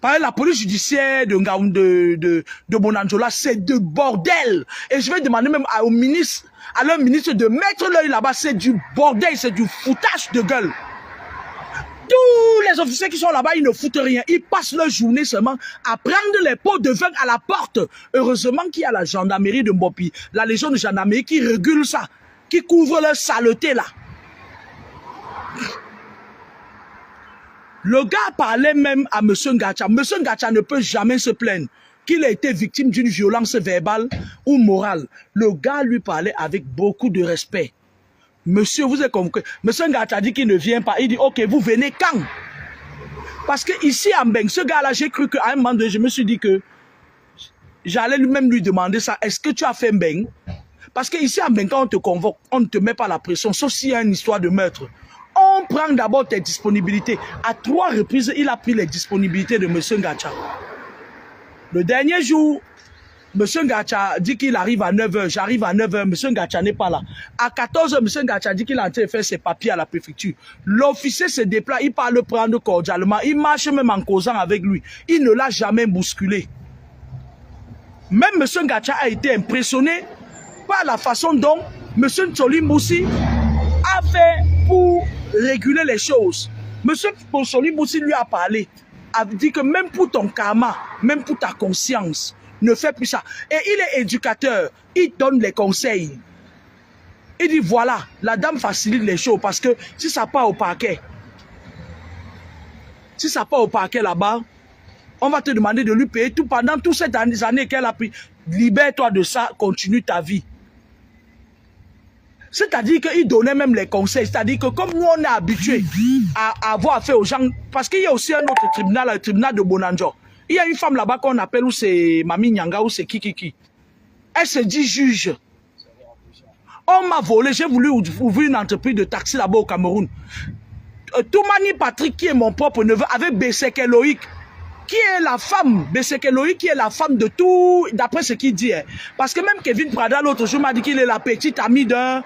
Par exemple, la police judiciaire de Bonanjola, c'est de bordel. Et je vais demander même à leur ministre de mettre l'œil là-bas, c'est du bordel, c'est du foutage de gueule. Tous les officiers qui sont là-bas, ils ne foutent rien. Ils passent leur journée seulement à prendre les pots de vin à la porte. Heureusement qu'il y a la gendarmerie de Mbopi, la légion de gendarmerie qui régule ça, qui couvre leur saleté là. Le gars parlait même à M. Ngacha. M. Ngacha ne peut jamais se plaindre qu'il a été victime d'une violence verbale ou morale. Le gars lui parlait avec beaucoup de respect. Monsieur, vous avez compris. Monsieur Ngacha dit qu'il ne vient pas. Il dit, ok, vous venez quand? Parce que ici à Mbeng, ce gars-là, j'ai cru qu'à un moment donné, je me suis dit que j'allais même lui demander ça. Est-ce que tu as fait Mbeng? Parce que ici à Mbeng, quand on te convoque, on ne te met pas la pression, sauf s'il y a une histoire de meurtre. On prend d'abord tes disponibilités. À 3 reprises, il a pris les disponibilités de M. Ngacha. Le dernier jour, M. Ngacha dit qu'il arrive à 9h. J'arrive à 9h, M. Ngacha n'est pas là. À 14h, M. Ngacha dit qu'il est en train de faire ses papiers à la préfecture. L'officier se déplace, il part le prendre cordialement. Il marche même en causant avec lui. Il ne l'a jamais bousculé. Même M. Ngacha a été impressionné par la façon dont M. Tsoli Moussi a fait pour réguler les choses. M. Tsoli Moussi lui a parlé, a dit que même pour ton karma, même pour ta conscience, ne fais plus ça. Et il est éducateur, il donne les conseils. Il dit voilà, la dame facilite les choses parce que si ça part au parquet, là-bas, on va te demander de lui payer tout pendant toutes ces années qu'elle a pris. Libère-toi de ça, continue ta vie. C'est-à-dire qu'il donnait même les conseils. C'est-à-dire que comme nous, on est habitué à avoir affaire aux gens, parce qu'il y a aussi un autre tribunal, le tribunal de Bonanjo. Il y a une femme là-bas qu'on appelle, ou c'est Mami Nyanga, ou c'est Kikiki. Elle se dit juge. On m'a volé, j'ai voulu ouvrir une entreprise de taxi là-bas au Cameroun. Toumani Patrick, qui est mon propre neveu, avec Beseke Loïc, qui est la femme, Beseke Loïc, qui est la femme de tout, d'après ce qu'il dit. Hein. Parce que même Kevin Prada, l'autre jour, m'a dit qu'il est la petite amie d'un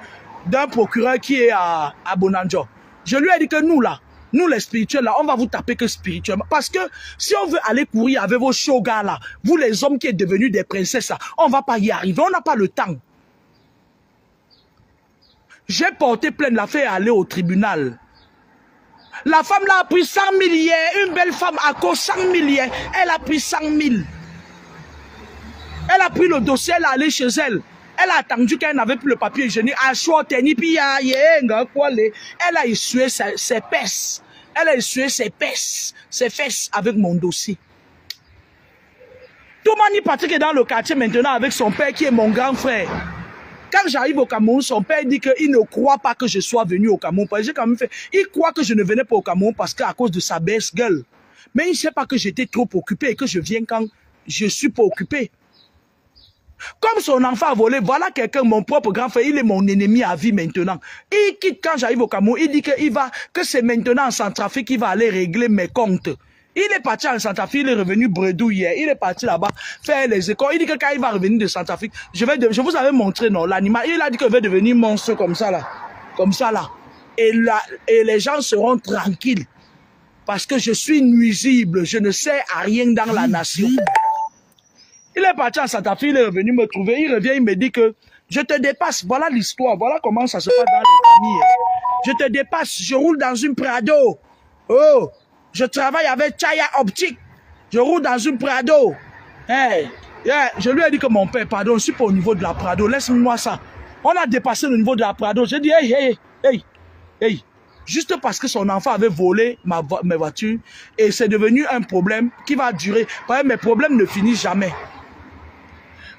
procureur qui est à Bonanjo. Je lui ai dit que nous, là, nous les spirituels, là, on va vous taper que spirituellement. Parce que si on veut aller courir avec vos shogas, là, vous les hommes qui êtes devenus des princesses, là, on ne va pas y arriver, on n'a pas le temps. J'ai porté plainte, l'affaire aller au tribunal. La femme là a pris 100 000 hier, une belle femme à cause 100 000 hier, elle a pris 100 000. Elle a pris le dossier, elle est allée chez elle. Elle a attendu qu'elle n'avait plus le papier hygiénique. Elle a essuyé ses fesses. Elle a essuyé ses fesses avec mon dossier. Toumani Patrick est dans le quartier maintenant avec son père qui est mon grand frère. Quand j'arrive au Cameroun, son père dit qu'il ne croit pas que je sois venu au Cameroun. J'ai quand même fait. Il croit que je ne venais pas au Cameroun parce qu'à cause de sa baisse gueule. Mais il ne sait pas que j'étais trop occupé et que je viens quand je suis pas occupé. Comme son enfant a volé, voilà quelqu'un, mon propre grand frère, il est mon ennemi à vie maintenant. Il quitte quand j'arrive au Cameroun, il dit que c'est maintenant en Centrafrique qu'il va aller régler mes comptes. Il est parti en Centrafrique, il est revenu bredou hier, il est parti là-bas faire les écoles. Il dit que quand il va revenir de Centrafrique, je vous avais montré non l'animal, il a dit qu'il va devenir monstre comme ça là. Et les gens seront tranquilles. Parce que je suis nuisible, je ne sers à rien dans la nation. Il est parti à Centrafrique, il est revenu me trouver, il revient, il me dit que je te dépasse, voilà l'histoire, voilà comment ça se passe dans les familles. Je te dépasse, je roule dans une Prado. Oh, je travaille avec Chaya Optique, je roule dans une Prado. Hey, yeah. Je lui ai dit que mon père, pardon, je ne suis pas au niveau de la Prado, laisse-moi ça. On a dépassé le niveau de la Prado. J'ai dit, hey. Juste parce que son enfant avait volé mes voitures et c'est devenu un problème qui va durer. Mes problèmes ne finissent jamais.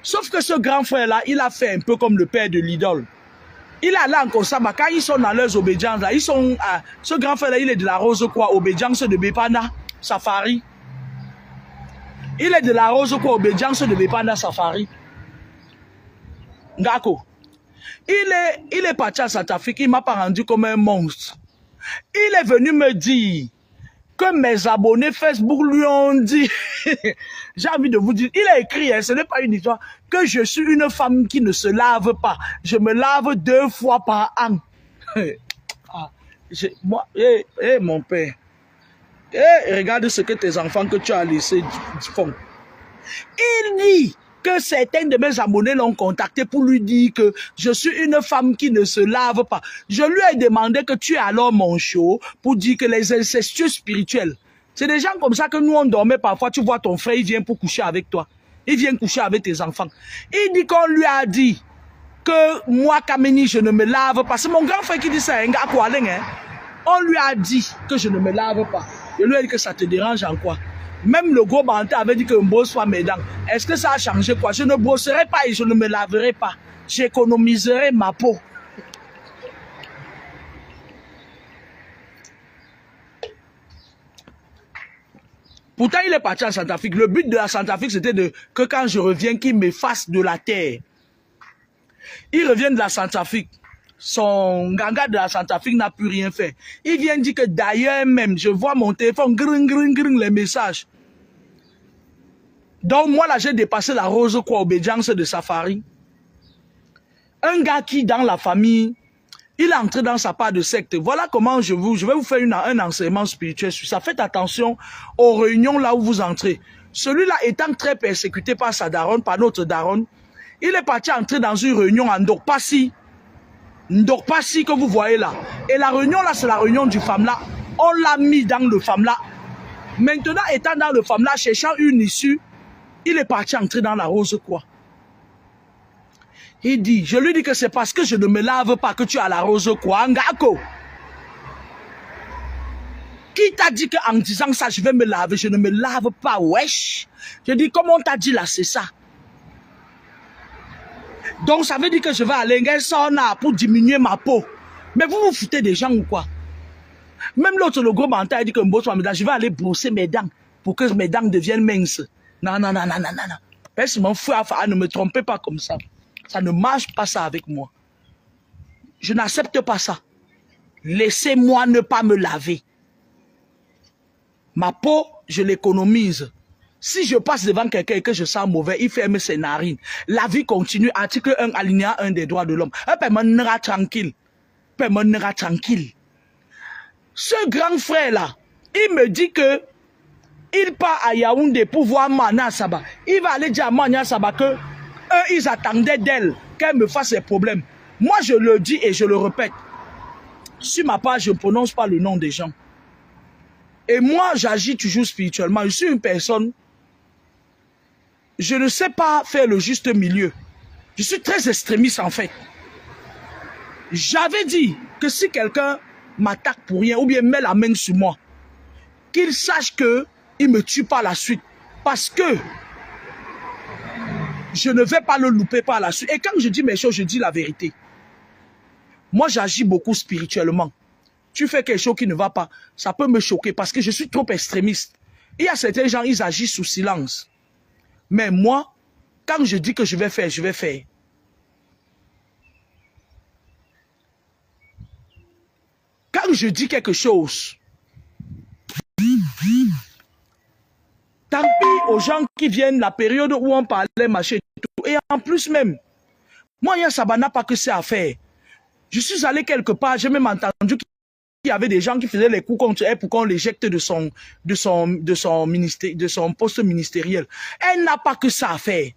Sauf que ce grand frère-là, il a fait un peu comme le père de l'idole. Il est allé en Kosama. Quand ils sont dans leurs obédiences, là, ce grand frère-là, il est de la Rose-Croix, obédience de Bepanda, Safari. Il est de la Rose-Croix, obédience de Bepanda, Safari. Ngako. Il est parti à Centrafrique, il ne m'a pas rendu comme un monstre. Il est venu me dire que mes abonnés Facebook lui ont dit, j'ai envie de vous dire, il a écrit, hein, ce n'est pas une histoire, que je suis une femme qui ne se lave pas. Je me lave 2 fois par an. Ah, moi, mon père, regarde ce que tes enfants que tu as laissés font. Il dit que certains de mes abonnés l'ont contacté pour lui dire que je suis une femme qui ne se lave pas. Je lui ai demandé que tu es alors mon show pour dire que les incestueux spirituels, c'est des gens comme ça que nous on dormait parfois. Tu vois ton frère, il vient pour coucher avec toi. Il vient coucher avec tes enfants. Il dit qu'on lui a dit que moi, Kameni, je ne me lave pas. C'est mon grand frère qui dit ça, un gars quoi, hein? On lui a dit que je ne me lave pas. Je lui ai dit que ça te dérange en quoi? Même le gros banté avait dit que je brosse pas mes dents. Est-ce que ça a changé quoi? Je ne brosserai pas et je ne me laverai pas. J'économiserai ma peau. Pourtant, il est parti en Centrafrique. Le but de la Centrafrique, c'était que quand je reviens, qu'il m'efface de la terre. Il revient de la Centrafrique. Son ganga de la Centrafrique n'a plus rien fait. Il vient dire que d'ailleurs même, je vois mon téléphone, les messages. Donc moi là, j'ai dépassé la rose quoi, obédience de Safari. Un gars qui dans la famille, il est entré dans sa part de secte. Voilà comment je vais vous faire un enseignement spirituel sur ça. Faites attention aux réunions là où vous entrez. Celui-là étant très persécuté par sa daronne, par notre daronne, il est parti entrer dans une réunion en Ndokpassi. Ndokpassi que vous voyez là. Et la réunion là, c'est la réunion du femme-là. On l'a mis dans le femme-là. Maintenant, étant dans le femme-là, cherchant une issue, il est parti entrer dans la rose quoi. Il dit, je lui dis que c'est parce que je ne me lave pas que tu as la rose quoi, Ngako. Qui t'a dit qu'en disant ça, je vais me laver, je ne me lave pas, wesh. Je dis, comme on t'a dit là, c'est ça. Donc ça veut dire que je vais aller en sauna pour diminuer ma peau. Mais vous vous foutez des gens ou quoi? Même l'autre, le gros mental, dit que je vais aller brosser mes dents pour que mes dents deviennent minces. Non, non, non, non, non, non. Personne m'en fout, ne me trompez pas comme ça. Ça ne marche pas ça avec moi. Je n'accepte pas ça. Laissez-moi ne pas me laver. Ma peau, je l'économise. Si je passe devant quelqu'un et que je sens mauvais, il ferme ses narines. La vie continue. Article 1, alinéa 1 des droits de l'homme. Un permanera tranquille. Permanera tranquille. Ce grand frère-là, il me dit que il part à Yaoundé pour voir Mana Saba. Il va aller dire à Mana Saba que eux, ils attendaient d'elle qu'elle me fasse ses problèmes. Moi, je le dis et je le répète. Sur ma page, je ne prononce pas le nom des gens. Et moi, j'agis toujours spirituellement. Je suis une personne, je ne sais pas faire le juste milieu. Je suis très extrémiste en fait. J'avais dit que si quelqu'un m'attaque pour rien ou bien met la main sur moi, qu'il sache qu'il ne me tue pas la suite. Parce que je ne vais pas le louper par la suite. Et quand je dis mes choses, je dis la vérité. Moi, j'agis beaucoup spirituellement. Tu fais quelque chose qui ne va pas, ça peut me choquer parce que je suis trop extrémiste. Il y a certains gens, ils agissent sous silence. Mais moi, quand je dis que je vais faire, je vais faire. Quand je dis quelque chose, tant pis aux gens qui viennent, la période où on parlait, machin et tout. Et en plus même, moi, ça n'a pas que ça à faire. Je suis allé quelque part, j'ai même entendu qu'il y avait des gens qui faisaient les coups contre elle pour qu'on l'éjecte de son poste ministériel. Elle n'a pas que ça à faire.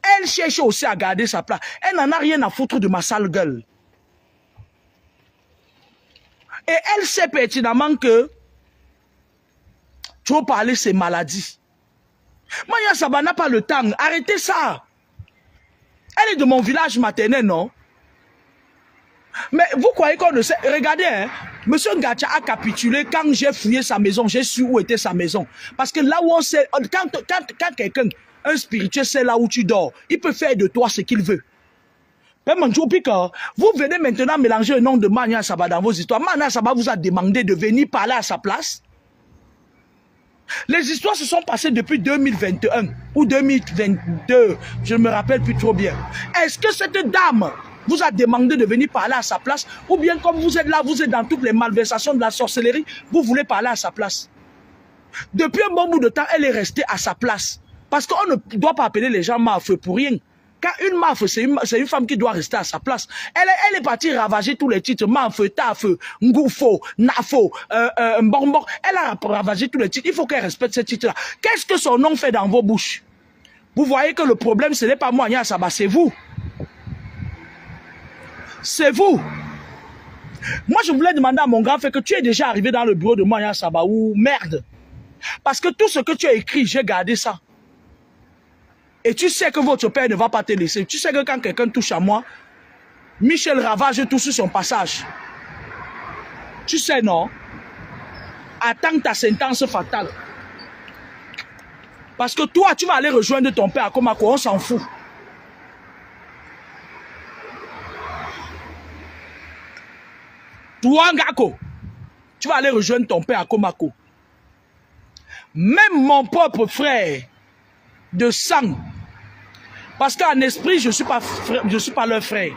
Elle cherche aussi à garder sa place. Elle n'en a rien à foutre de ma sale gueule. Et elle sait pertinemment que trop parler, c'est maladie. Maya Saba n'a pas le temps. Arrêtez ça. Elle est de mon village maternel, non? Mais vous croyez qu'on ne sait? Regardez, hein, Monsieur Ngacha a capitulé quand j'ai fouillé sa maison. J'ai su où était sa maison. Parce que là où on sait, quand quelqu'un, un spirituel, sait là où tu dors, il peut faire de toi ce qu'il veut. Vous venez maintenant mélanger le nom de Manya Saba dans vos histoires. Manya Saba vous a demandé de venir parler à sa place. Les histoires se sont passées depuis 2021 ou 2022. Je ne me rappelle plus trop bien. Est-ce que cette dame vous a demandé de venir parler à sa place? Ou bien comme vous êtes là, vous êtes dans toutes les malversations de la sorcellerie, vous voulez parler à sa place? Depuis un bon bout de temps, elle est restée à sa place. Parce qu'on ne doit pas appeler les gens mafeux pour rien. Quand une mafeux, c'est une femme qui doit rester à sa place. Elle est partie ravager tous les titres. Mafeux, tafeux, ngoufo, nafo, mbonbon. Elle a ravagé tous les titres. Il faut qu'elle respecte ces titres-là. Qu'est-ce que son nom fait dans vos bouches? Vous voyez que le problème, ce n'est pas moi, Nya Saba, c'est vous. C'est vous. Moi, je voulais demander à mon grand frère que tu es déjà arrivé dans le bureau de Nya Saba ou merde. Parce que tout ce que tu as écrit, j'ai gardé ça. Et tu sais que votre père ne va pas te laisser. Tu sais que quand quelqu'un touche à moi, Michel ravage tout sur son passage. Tu sais, non? Attends ta sentence fatale. Parce que toi, tu vas aller rejoindre ton père à Komako, on s'en fout. Toi, Ngako, tu vas aller rejoindre ton père à Komako. Même mon propre frère de sang, parce qu'en esprit, je ne suis pas leur frère.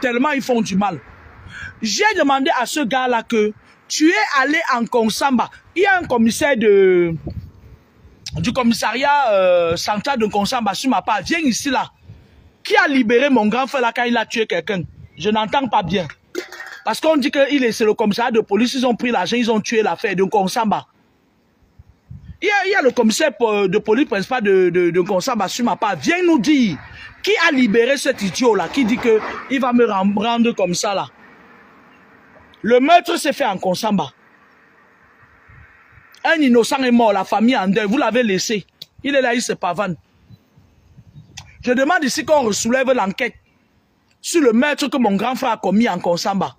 Tellement ils font du mal. J'ai demandé à ce gars-là que tu es allé en Konsamba. Il y a un commissaire du commissariat central de Konsamba sur ma part. Viens ici là. Qui a libéré mon grand frère là quand il a tué quelqu'un? Je n'entends pas bien. Parce qu'on dit que c'est le commissariat de police. Ils ont pris l'argent, ils ont tué l'affaire de Konsamba. Il y a le commissaire de police principal de Konsamba sur ma part. Viens nous dire qui a libéré cet idiot là qui dit qu'il va me rendre comme ça là. Le meurtre s'est fait en Konsamba. Un innocent est mort, la famille en deuil. Vous l'avez laissé. Il est là, il se pavane. Je demande ici qu'on soulève l'enquête sur le meurtre que mon grand frère a commis en Konsamba.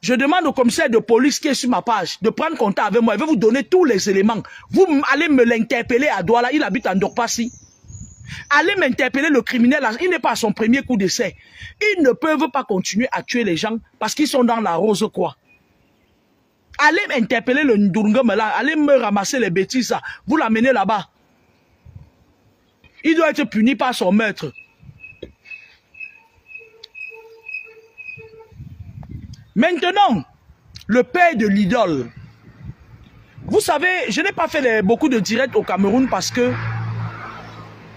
Je demande au commissaire de police qui est sur ma page de prendre contact avec moi. Il va vous donner tous les éléments. Vous allez me l'interpeller à Douala. Il habite en Dorpassi. Allez m'interpeller le criminel. Il n'est pas à son premier coup d'essai. Ils ne peuvent pas continuer à tuer les gens parce qu'ils sont dans la rose quoi. Allez m'interpeller le Ndurungam là. Allez me ramasser les bêtises là. Vous l'amenez là-bas. Il doit être puni par son maître. Maintenant, le père de l'idole. Vous savez, je n'ai pas fait beaucoup de directs au Cameroun parce que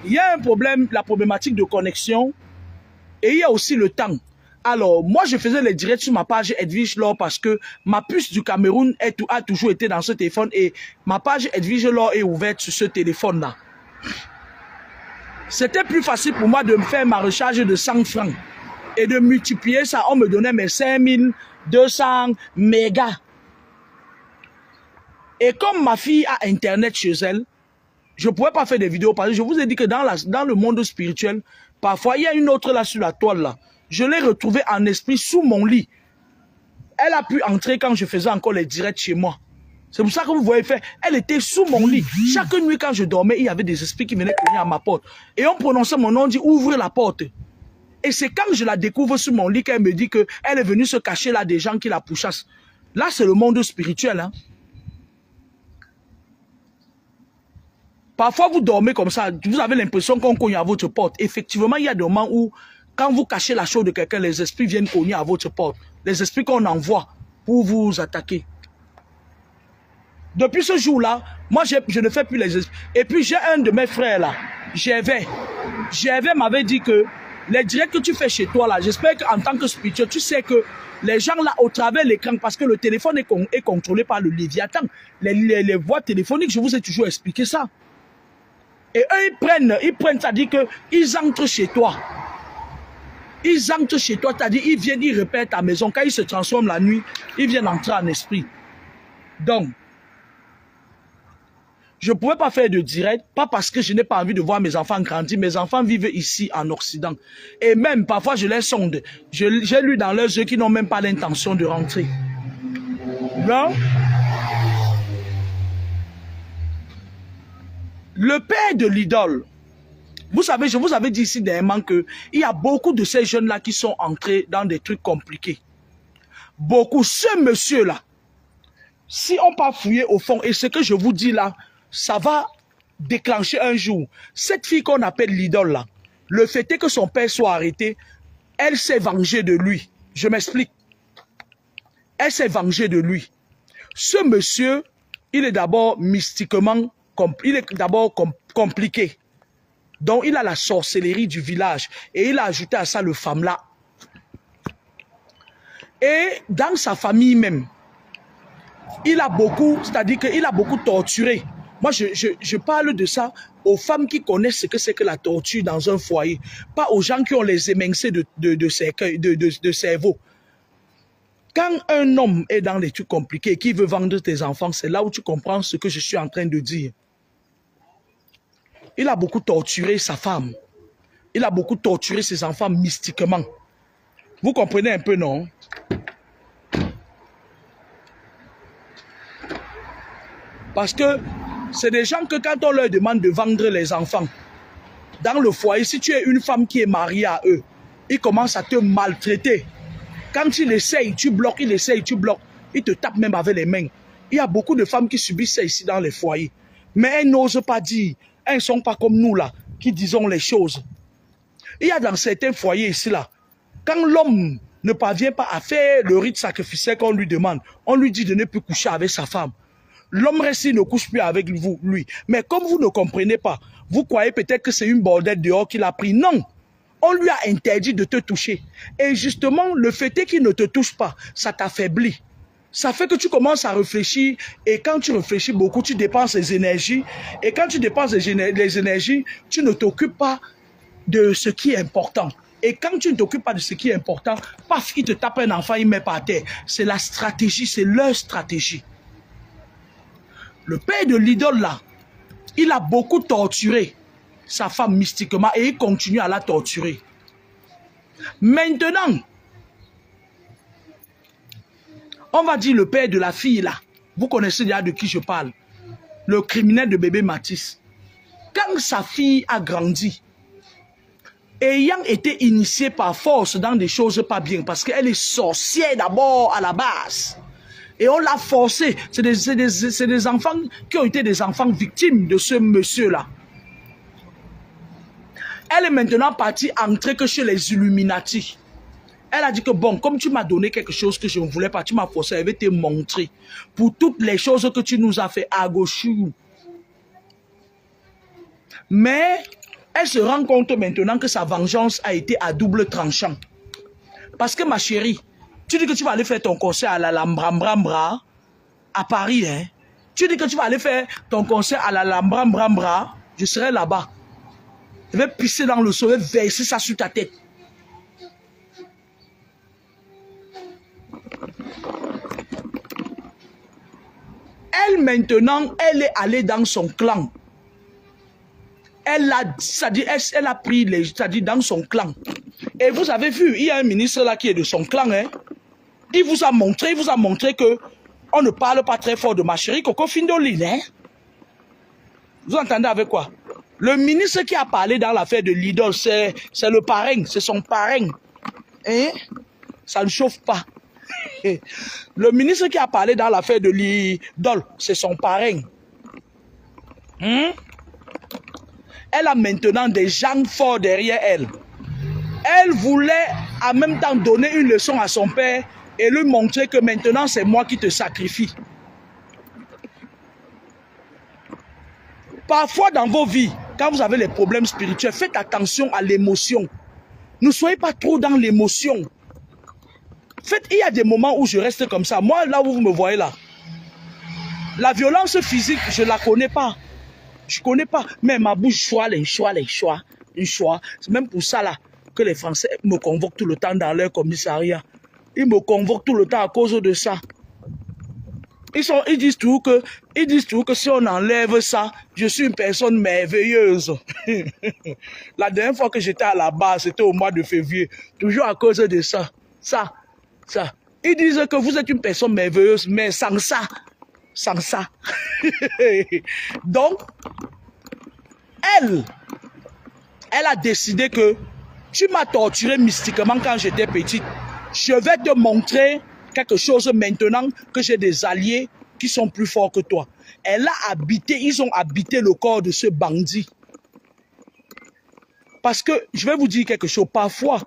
il y a un problème, la problématique de connexion et il y a aussi le temps. Alors, moi, je faisais les directs sur ma page Edwige Law parce que ma puce du Cameroun a toujours été dans ce téléphone et ma page Edwige Law est ouverte sur ce téléphone-là. C'était plus facile pour moi de me faire ma recharge de 100 francs et de multiplier ça. On me donnait mes 5200 mégas. Et comme ma fille a Internet chez elle, je ne pouvais pas faire des vidéos parce que je vous ai dit que dans le monde spirituel, parfois il y a une autre là sur la toile là. Je l'ai retrouvée en esprit sous mon lit. Elle a pu entrer quand je faisais encore les directs chez moi. C'est pour ça que vous voyez faire. Elle était sous mon lit. Chaque nuit quand je dormais, il y avait des esprits qui venaient cogner à ma porte. Et on prononçait mon nom, on dit ouvre la porte. Et c'est quand je la découvre sous mon lit qu'elle me dit qu'elle est venue se cacher là des gens qui la pourchassent. Là c'est le monde spirituel. Hein. Parfois, vous dormez comme ça, vous avez l'impression qu'on cogne à votre porte. Effectivement, il y a des moments où, quand vous cachez la chose de quelqu'un, les esprits viennent cogner à votre porte. Les esprits qu'on envoie pour vous attaquer. Depuis ce jour-là, moi, je ne fais plus les esprits. Et puis, j'ai un de mes frères là, Gervais m'avait dit que les directs que tu fais chez toi là, j'espère qu'en tant que spirituel, tu sais que les gens là, au travers de l'écran, parce que le téléphone est contrôlé par le Léviathan, les voix téléphoniques, je vous ai toujours expliqué ça. Et eux, ils prennent, c'est-à-dire qu'ils entrent chez toi. Ils entrent chez toi, c'est-à-dire ils viennent, ils repèrent ta maison. Quand ils se transforment la nuit, ils viennent entrer en esprit. Donc, je ne pouvais pas faire de direct, pas parce que je n'ai pas envie de voir mes enfants grandir. Mes enfants vivent ici en Occident. Et même, parfois, je les sonde. J'ai lu dans leurs yeux qu'ils n'ont même pas l'intention de rentrer. Non? Le père de l'idole, vous savez, je vous avais dit ici dernièrement qu'il y a beaucoup de ces jeunes-là qui sont entrés dans des trucs compliqués. Beaucoup. Ce monsieur-là, si on part fouiller au fond, et ce que je vous dis là, ça va déclencher un jour. Cette fille qu'on appelle l'idole là, le fait est que son père soit arrêté, elle s'est vengée de lui. Je m'explique. Elle s'est vengée de lui. Ce monsieur, il est d'abord mystiquement compliqué. Donc, il a la sorcellerie du village. Et il a ajouté à ça le femme-là. Et dans sa famille même, il a beaucoup, c'est-à-dire qu'il a beaucoup torturé. Moi, je parle de ça aux femmes qui connaissent ce que c'est que la torture dans un foyer. Pas aux gens qui ont les émincés de cerveau. Quand un homme est dans des trucs compliqués et qui veut vendre tes enfants, c'est là où tu comprends ce que je suis en train de dire. Il a beaucoup torturé sa femme. Il a beaucoup torturé ses enfants mystiquement. Vous comprenez un peu, non? Parce que c'est des gens que quand on leur demande de vendre les enfants, dans le foyer, si tu es une femme qui est mariée à eux, ils commencent à te maltraiter. Quand il essaye, tu bloques, il essaye, tu bloques. Il te tape même avec les mains. Il y a beaucoup de femmes qui subissent ça ici dans les foyers. Mais elles n'osent pas dire. Elles ne sont pas comme nous là, qui disons les choses. Il y a dans certains foyers ici là, quand l'homme ne parvient pas à faire le rite sacrificiel qu'on lui demande, on lui dit de ne plus coucher avec sa femme. L'homme reste, il ne couche plus avec vous, lui. Mais comme vous ne comprenez pas, vous croyez peut-être que c'est une bordette dehors qu'il a pris. Non, on lui a interdit de te toucher. Et justement, le fait est qu'il ne te touche pas, ça t'affaiblit. Ça fait que tu commences à réfléchir et quand tu réfléchis beaucoup, tu dépenses les énergies. Et quand tu dépenses les énergies, tu ne t'occupes pas de ce qui est important. Et quand tu ne t'occupes pas de ce qui est important, paf, il te tape un enfant, il met par terre. C'est la stratégie, c'est leur stratégie. Le père de l'idole là, il a beaucoup torturé sa femme mystiquement et il continue à la torturer. Maintenant, on va dire le père de la fille là, vous connaissez déjà de qui je parle, le criminel de bébé Matisse. Quand sa fille a grandi, ayant été initiée par force dans des choses pas bien, parce qu'elle est sorcière d'abord à la base, et on l'a forcé, c'est des enfants qui ont été des enfants victimes de ce monsieur-là. Elle est maintenant partie entrer que chez les Illuminati. Elle a dit que bon, comme tu m'as donné quelque chose que je ne voulais pas, tu m'as forcé, elle veut te montrer. Pour toutes les choses que tu nous as fait à gauche. Mais elle se rend compte maintenant que sa vengeance a été à double tranchant. Parce que ma chérie, tu dis que tu vas aller faire ton concert à la Lambrambra à Paris, hein? Tu dis que tu vas aller faire ton concert à la Lambrambra, je serai là-bas. Je vais pisser dans le sol, je vais verser ça sur ta tête. Elle maintenant, elle est allée dans son clan. Elle a pris les, c'est-à-dire dans son clan. Et vous avez vu, il y a un ministre là qui est de son clan, hein? Il vous a montré que on ne parle pas très fort de ma chérie Coco Findoline, hein? Vous entendez avec quoi? Le ministre qui a parlé dans l'affaire de l'idole, c'est le parrain, c'est son parrain. Hein? Ça ne chauffe pas. Le ministre qui a parlé dans l'affaire de l'idole, c'est son parrain. Hein? Elle a maintenant des gens forts derrière elle. Elle voulait en même temps donner une leçon à son père et lui montrer que maintenant c'est moi qui te sacrifie. Parfois dans vos vies, quand vous avez les problèmes spirituels, faites attention à l'émotion. Ne soyez pas trop dans l'émotion. Il y a des moments où je reste comme ça. Moi, là où vous me voyez là, la violence physique, je ne la connais pas. Je ne connais pas. Mais ma bouche, choix. C'est même pour ça là que les Français me convoquent tout le temps dans leur commissariat. Ils me convoquent tout le temps à cause de ça. Ils disent toujours que si on enlève ça, je suis une personne merveilleuse. La dernière fois que j'étais à la base, c'était au mois de février. Toujours à cause de ça. Ça. Ils disent que vous êtes une personne merveilleuse, mais sans ça. Donc, elle a décidé que tu m'as torturé mystiquement quand j'étais petite. Je vais te montrer quelque chose maintenant que j'ai des alliés qui sont plus forts que toi. Ils ont habité le corps de ce bandit. Parce que, je vais vous dire quelque chose, parfois,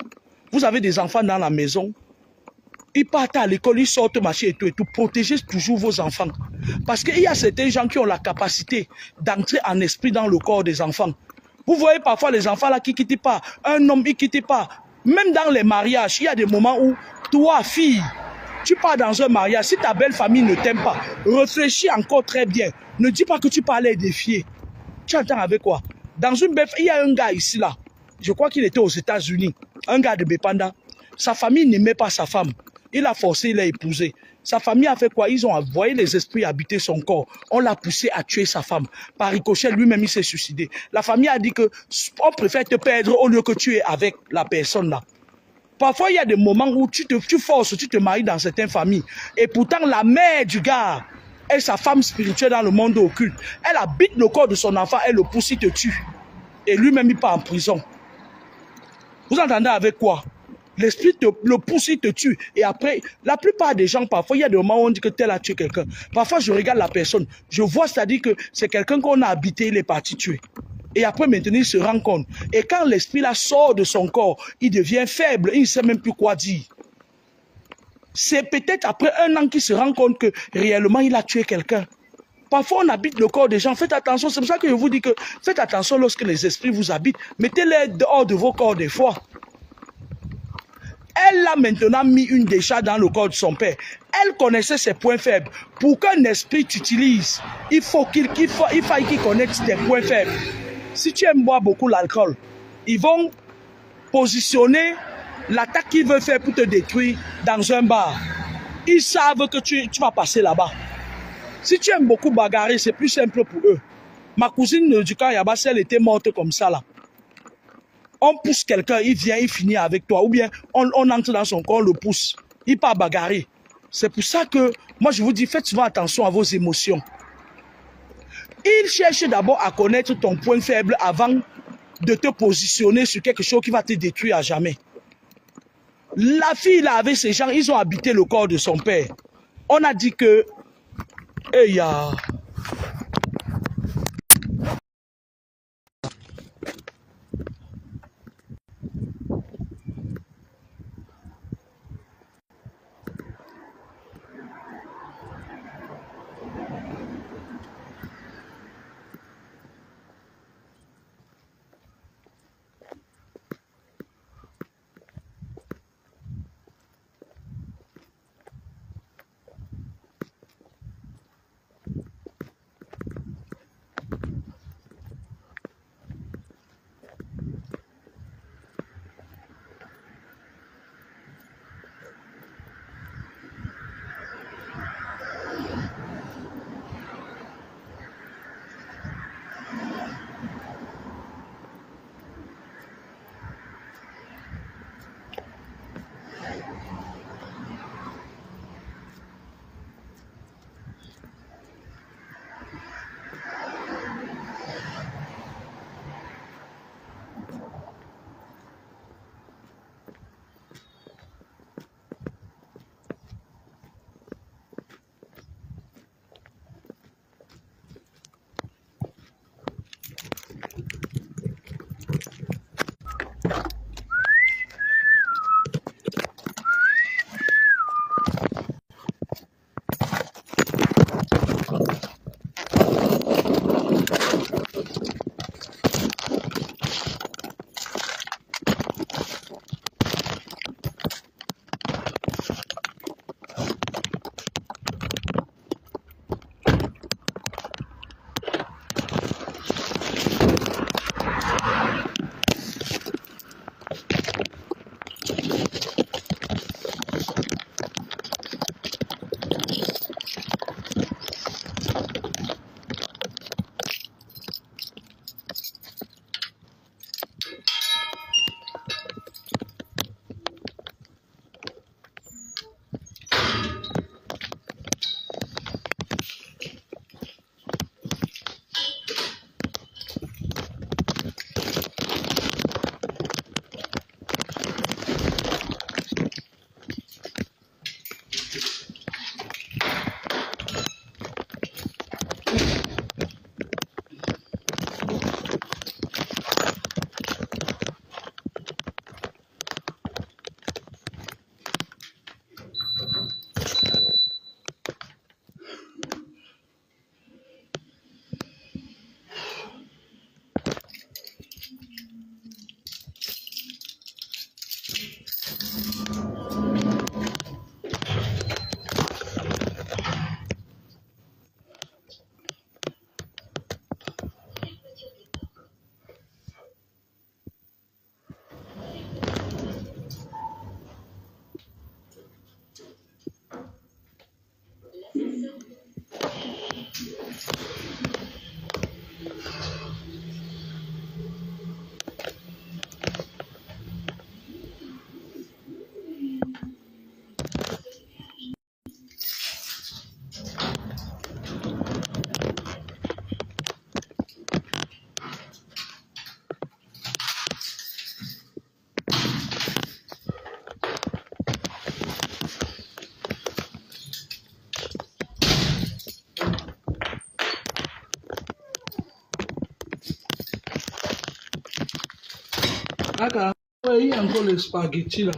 vous avez des enfants dans la maison, ils partent à l'école, ils sortent marcher et tout, protégez toujours vos enfants. Parce qu'il y a certains gens qui ont la capacité d'entrer en esprit dans le corps des enfants. Vous voyez parfois les enfants là qui ne quittent pas. Un homme, il ne quitte pas. Même dans les mariages, il y a des moments où toi, fille, tu pars dans un mariage. Si ta belle famille ne t'aime pas, réfléchis encore très bien. Ne dis pas que tu peux aller défier. Tu entends avec quoi? Dans une belle... Il y a un gars ici là. Je crois qu'il était aux États-Unis. Un gars de Bepanda. Sa famille n'aimait pas sa femme. Il a forcé, il l'a épousé. Sa famille a fait quoi? Ils ont envoyé les esprits habiter son corps. On l'a poussé à tuer sa femme. Par ricochet, lui-même, il s'est suicidé. La famille a dit que on préfère te perdre au lieu que tu es avec la personne là. Parfois, il y a des moments où tu forces, tu te maries dans certaines familles. Et pourtant, la mère du gars est sa femme spirituelle dans le monde occulte. Elle habite le corps de son enfant, elle le pousse, il te tue. Et lui-même, il part en prison. Vous entendez avec quoi? L'esprit le pousse, il te tue. Et après, la plupart des gens, parfois, il y a des moments où on dit que tel a tué quelqu'un. Parfois, je regarde la personne. Je vois, c'est-à-dire que c'est quelqu'un qu'on a habité, il est parti tuer. Et après, maintenant, il se rend compte. Et quand l'esprit là sort de son corps, il devient faible. Il ne sait même plus quoi dire. C'est peut-être après un an qu'il se rend compte que réellement, il a tué quelqu'un. Parfois, on habite le corps des gens. Faites attention. C'est pour ça que je vous dis que faites attention lorsque les esprits vous habitent. Mettez-les dehors de vos corps des fois. Elle a maintenant mis une décharge dans le corps de son père. Elle connaissait ses points faibles. Pour qu'un esprit t'utilise, il faille qu'il connaisse tes points faibles. Si tu aimes boire beaucoup l'alcool, ils vont positionner l'attaque qu'ils veulent faire pour te détruire dans un bar. Ils savent que tu vas passer là-bas. Si tu aimes beaucoup bagarrer, c'est plus simple pour eux. Ma cousine du camp Yabas, elle était morte comme ça là. On pousse quelqu'un, il vient, il finit avec toi. Ou bien on entre dans son corps, on le pousse. Il part bagarrer. C'est pour ça que, moi je vous dis, faites souvent attention à vos émotions. Il cherche d'abord à connaître ton point faible avant de te positionner sur quelque chose qui va te détruire à jamais. La fille là avec ces gens, ils ont habité le corps de son père. On a dit que... Hey, D'accord. Ouais, il y a encore les spaghettis là.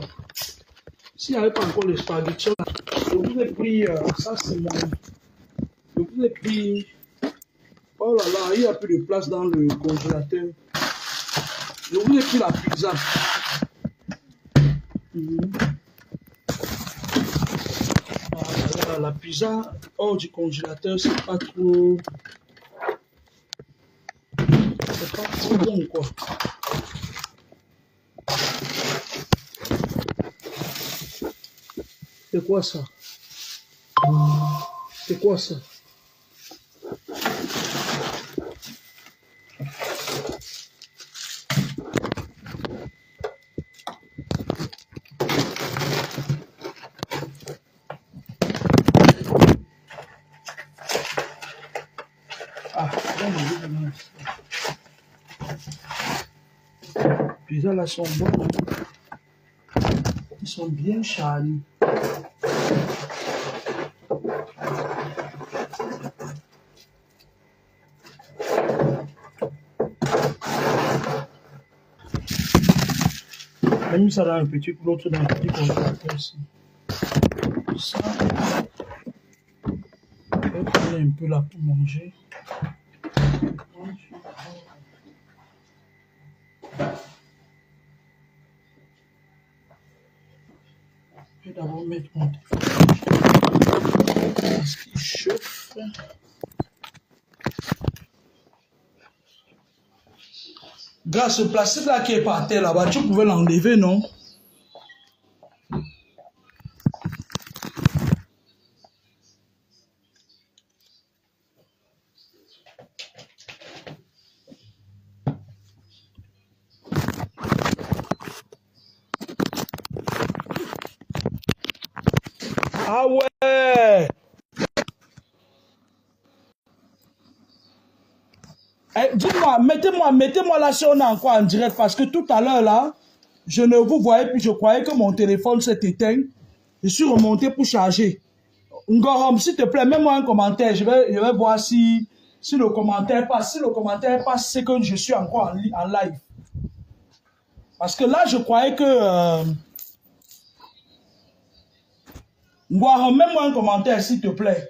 S'il n'y avait pas encore les spaghettis là, je vous ai pris, ça c'est mon. Je vous ai pris. Oh là là, il n'y a plus de place dans le congélateur. Je vous ai pris la pizza. Voilà, la pizza hors du congélateur, c'est pas trop. C'est pas trop bon quoi. C'est quoi ça? C'est quoi ça? Ah, pizza là sont bons. Ils sont bien charnus. J'ai mis ça dans un petit, l'autre dans un petit congélateur ici. Ça, je vais prendre un peu là pour manger. Je vais d'abord mettre mon téléphone parce qu'il chauffe. Grâce au plastique là qui est par terre là-bas, tu pouvais l'enlever, non? Ah ouais! Eh, dites-moi, mettez-moi là si on est encore en direct parce que tout à l'heure là, je ne vous voyais plus, je croyais que mon téléphone s'est éteint. Je suis remonté pour charger. Ngorom, s'il te plaît, mets-moi un commentaire. Je vais voir si le commentaire passe. Si le commentaire passe, c'est que je suis encore en live. Parce que là, je croyais que... Ngorom, mets-moi un commentaire, s'il te plaît.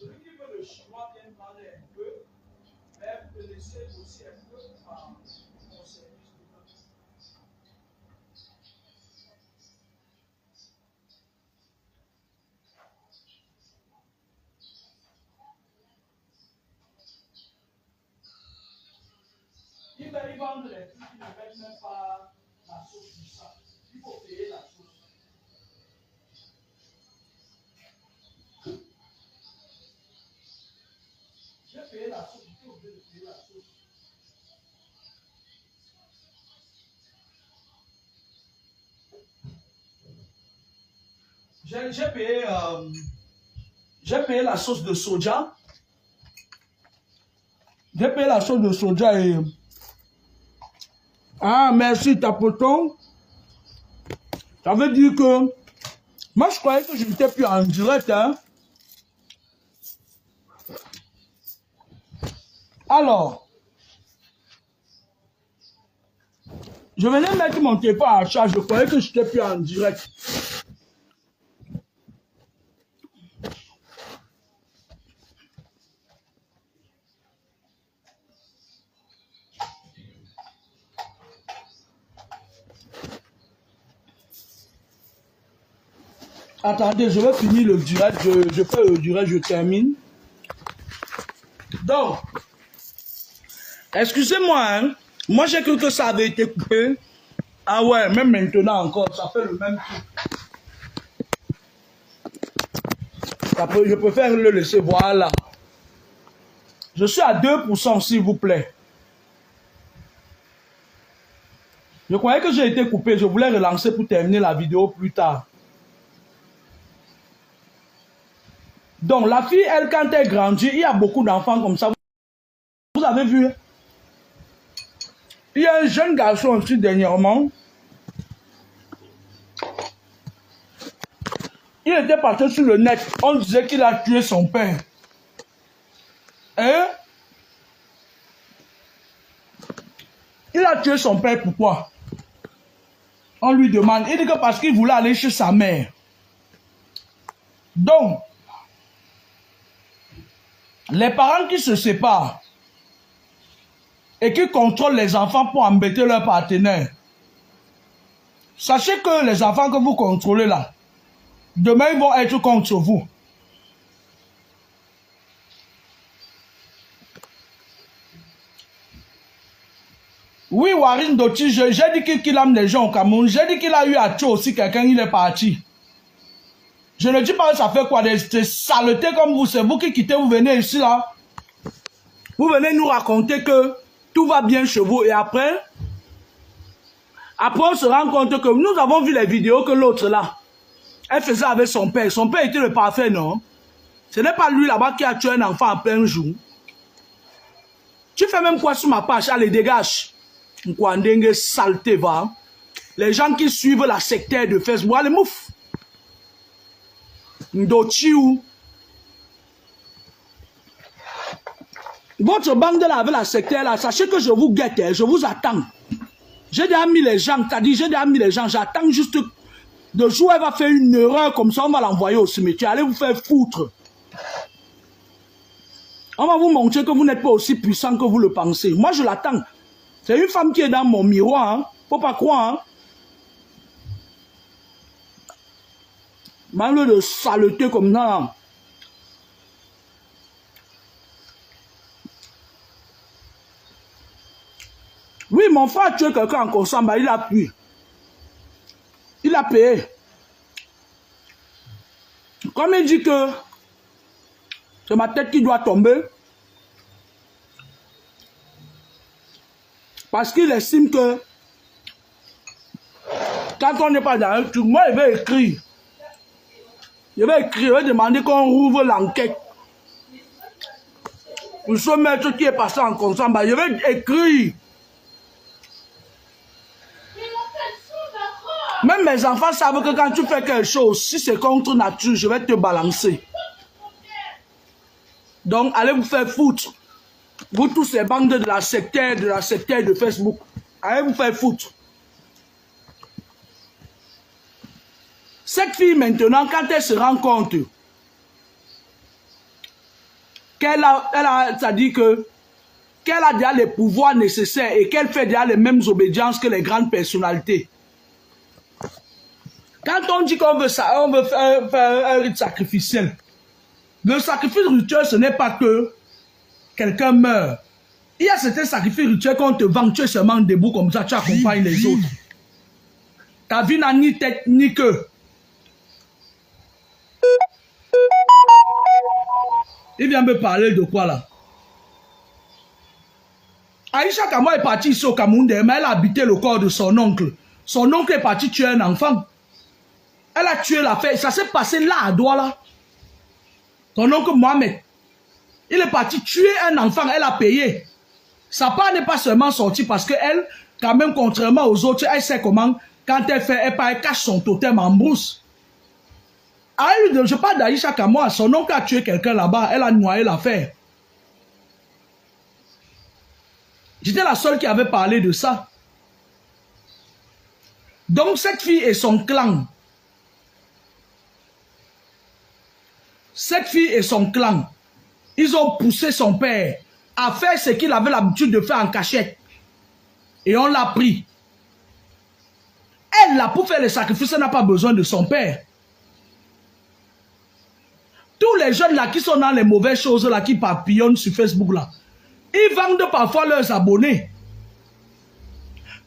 Celui qui veut le chinois bien parler un peu, mais vous laissez aussi un peu par mon service. Ils vendent les trucs qui ne mettent même pas la sauce du sang. Il faut payer la sauce. J'ai payé la sauce, je suis obligé de payer la sauce. J'ai payé la sauce de soja. J'ai payé la sauce de soja et... Ah, merci, Tapoton. Ça veut dire que... Moi, je croyais que je n'étais plus en direct, hein. Alors... Je venais mettre mon téléphone à charge. Je croyais que je n'étais plus en direct. Attendez, je vais finir le direct. Je fais le direct, je termine. Donc, excusez-moi, hein. Moi, j'ai cru que ça avait été coupé. Ah ouais, même maintenant encore, ça fait le même truc. Je préfère le laisser, voilà. Je suis à 2%, s'il vous plaît. Je croyais que j'ai été coupé. Je voulais relancer pour terminer la vidéo plus tard. Donc, la fille, elle, quand elle grandit, il y a beaucoup d'enfants comme ça. Vous avez vu? Il y a un jeune garçon aussi dernièrement. Il était parti sur le net. On disait qu'il a tué son père. Hein? Il a tué son père, pourquoi? On lui demande. Il dit que parce qu'il voulait aller chez sa mère. Donc, les parents qui se séparent et qui contrôlent les enfants pour embêter leur partenaire, sachez que les enfants que vous contrôlez là, demain ils vont être contre vous. Oui, Warren Doti, j'ai dit qu'il aime les gens au Cameroun. J'ai dit qu'il a eu à tuer aussi quelqu'un, il est parti. Je ne dis pas ça fait quoi, des saletés comme vous, c'est vous qui quittez, vous venez ici là. Vous venez nous raconter que tout va bien chez vous et après on se rend compte que nous avons vu les vidéos que l'autre là, elle faisait avec son père. Son père était le parfait, non? Ce n'est pas lui là-bas qui a tué un enfant en plein jour. Tu fais même quoi sur ma page? Allez, dégage. Nkwandenge saleté va. Les gens qui suivent la sectaire de Facebook, allez, mouf. Ndochiou. Votre bande là avec la sectaire là, sachez que je vous guette, je vous attends. J'ai déjà mis les gens, t'as dit, j'ai déjà mis les gens, j'attends juste de jour, elle va faire une erreur comme ça, on va l'envoyer au cimetière, allez vous faire foutre. On va vous montrer que vous n'êtes pas aussi puissant que vous le pensez. Moi je l'attends. C'est une femme qui est dans mon miroir, hein. Faut pas croire, hein. Mal de saleté comme ça. Oui, mon frère a tué quelqu'un en Konsamba, il a payé. Il a payé. Comme il dit que c'est ma tête qui doit tomber, parce qu'il estime que quand on n'est pas dans un truc, moi je vais écrire. Je vais écrire, je vais demander qu'on rouvre l'enquête. Pour ce maître qui est passé en Konsamba, je vais écrire. Même mes enfants savent que quand tu fais quelque chose, si c'est contre nature, je vais te balancer. Donc, allez vous faire foutre. Vous tous ces bandes de la sectaire de Facebook. Allez vous faire foutre. Cette fille maintenant, quand elle se rend compte qu'elle a déjà les pouvoirs nécessaires et qu'elle fait déjà les mêmes obédiences que les grandes personnalités. Quand on dit qu'on veut faire un rite sacrificiel, le sacrifice rituel, ce n'est pas que quelqu'un meurt. Il y a certains sacrifices rituels qu'on te vend, tu es seulement debout comme ça, tu accompagnes les autres. Ta vie n'a ni tête ni queue. Il vient me parler de quoi là? Aïcha Kamwa est partie ici au Cameroun, mais elle a habité le corps de son oncle. Son oncle est parti tuer un enfant. Elle a tué la fille. Ça s'est passé là à Douala. Ton oncle Mohamed. Il est parti tuer un enfant. Elle a payé. Sa part n'est pas seulement sortie parce qu'elle, quand même, contrairement aux autres, elle sait comment, quand elle cache son totem en brousse. Je parle d'Aïcha Kamwa. Son oncle a tué quelqu'un là-bas. Elle a noyé l'affaire. J'étais la seule qui avait parlé de ça. Donc, cette fille et son clan. Cette fille et son clan, ils ont poussé son père à faire ce qu'il avait l'habitude de faire en cachette. Et on l'a pris. Elle, là, pour faire les sacrifices, elle n'a pas besoin de son père. Tous les jeunes là qui sont dans les mauvaises choses là, qui papillonnent sur Facebook là, ils vendent parfois leurs abonnés.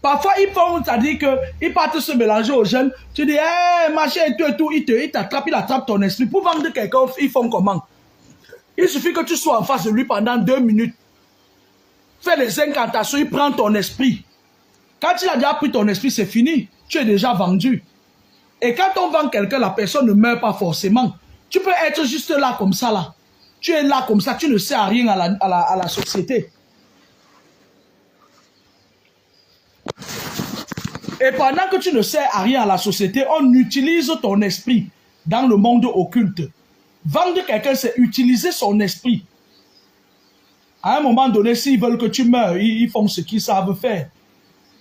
Parfois, ils font, c'est-à-dire qu'ils partent se mélanger aux jeunes. Tu dis, hé, machin et tout, il t'attrape, il attrape ton esprit. Pour vendre quelqu'un, ils font comment? Il suffit que tu sois en face de lui pendant 2 minutes. Fais des incantations, il prend ton esprit. Quand il a déjà pris ton esprit, c'est fini. Tu es déjà vendu. Et quand on vend quelqu'un, la personne ne meurt pas forcément. Tu peux être juste là comme ça, là. Tu es là comme ça, tu ne sers à rien à la société. Et pendant que tu ne sers à rien à la société, on utilise ton esprit dans le monde occulte. Vendre quelqu'un, c'est utiliser son esprit. À un moment donné, s'ils veulent que tu meurs, ils font ce qu'ils savent faire.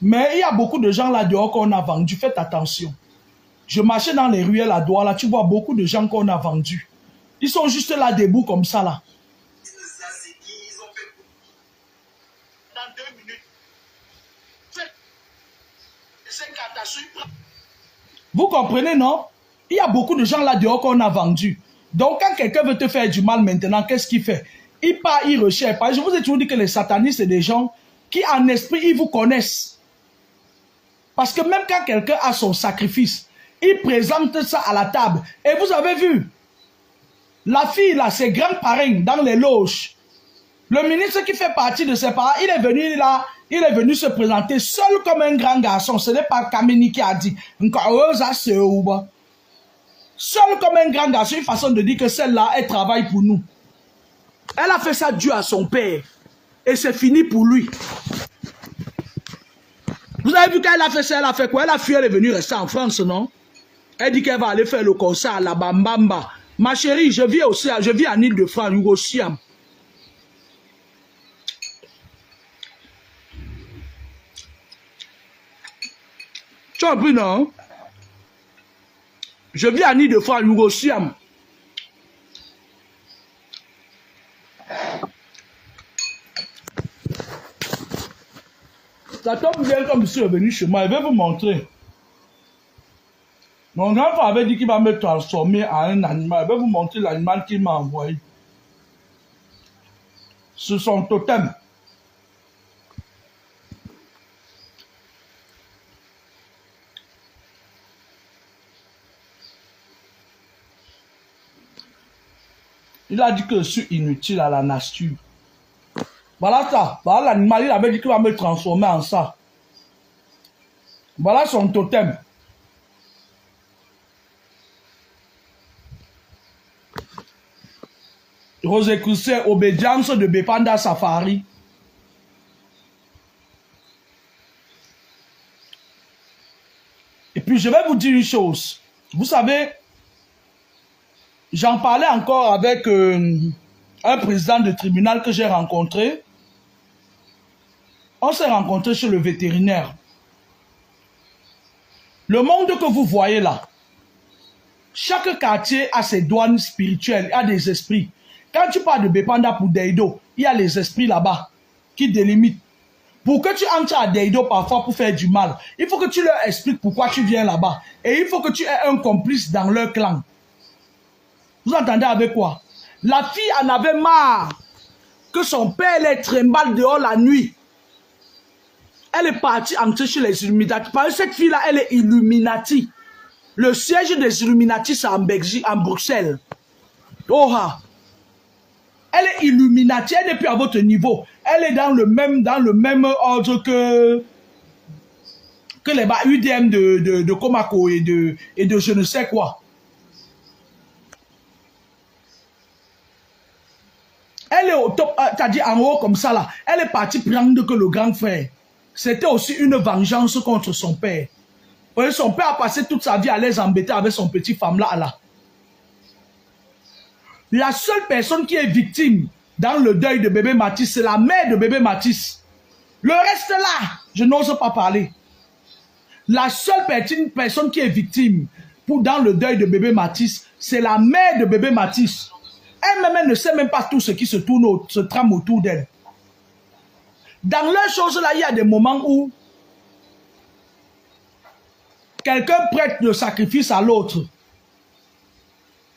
Mais il y a beaucoup de gens là dehors qu'on a vendus. Faites attention. Je marchais dans les ruelles à Douala, tu vois beaucoup de gens qu'on a vendus. Ils sont juste là debout comme ça là. Dans 2 minutes. Vous comprenez, non? Il y a beaucoup de gens là dehors qu'on a vendus. Donc quand quelqu'un veut te faire du mal maintenant, qu'est-ce qu'il fait? Il part, il recherche. Je vous ai toujours dit que les satanistes, c'est des gens qui en esprit, ils vous connaissent. Parce que même quand quelqu'un a son sacrifice, il présente ça à la table. Et vous avez vu, la fille là, ses grands-parents dans les loges, le ministre qui fait partie de ses parents, il est venu là, il est venu se présenter seul comme un grand garçon. Ce n'est pas Kameni qui a dit. Seul comme un grand garçon, une façon de dire que celle-là, elle travaille pour nous. Elle a fait ça dû à son père. Et c'est fini pour lui. Vous avez vu qu'elle a fait ça, elle a fait quoi? Elle a fui, elle est venue rester en France, non? Elle dit qu'elle va aller faire le concert à la Bambamba. Ma chérie, je vis aussi, je vis en Île-de-France, Hugo Siam. Tu as compris, non? Je vis en Île-de-France, Hugo Siam. Ça tombe bien comme je suis revenu chez moi. Je vais vous montrer. Mon grand-père avait dit qu'il va me transformer en un animal. Je vais vous montrer l'animal qu'il m'a envoyé. C'est son totem. Il a dit que je suis inutile à la nature. Voilà ça. Voilà l'animal. Il avait dit qu'il va me transformer en ça. Voilà son totem. Rosicrucier, obédience de Bepanda Safari. Et puis je vais vous dire une chose. Vous savez, j'en parlais encore avec un président de tribunal que j'ai rencontré. On s'est rencontré chez le vétérinaire. Le monde que vous voyez là, chaque quartier a ses douanes spirituelles, a des esprits. Quand tu parles de Bepanda pour Deido, il y a les esprits là-bas qui délimitent. Pour que tu entres à Deido parfois pour faire du mal, il faut que tu leur expliques pourquoi tu viens là-bas. Et il faut que tu aies un complice dans leur clan. Vous entendez avec quoi? La fille en avait marre que son père les trimballe dehors la nuit. Elle est partie entrer chez les Illuminati. Parce que cette fille-là, elle est Illuminati. Le siège des Illuminati, c'est en Belgique, en Bruxelles. Oh, elle est Illuminati, elle n'est plus à votre niveau. Elle est dans le même ordre que les UDM de Komako et de je ne sais quoi. Elle est au top, c'est-à-dire en haut comme ça là. Elle est partie prendre que le grand frère. C'était aussi une vengeance contre son père. Son père a passé toute sa vie à les embêter avec son petit femme là. La seule personne qui est victime dans le deuil de bébé Matisse, c'est la mère de bébé Matisse. Le reste là, je n'ose pas parler. La seule personne qui est victime dans le deuil de bébé Matisse, c'est la mère de bébé Matisse. Elle-même ne sait même pas tout ce qui se trame autour d'elle. Dans leurs choses là, il y a des moments où quelqu'un prête le sacrifice à l'autre.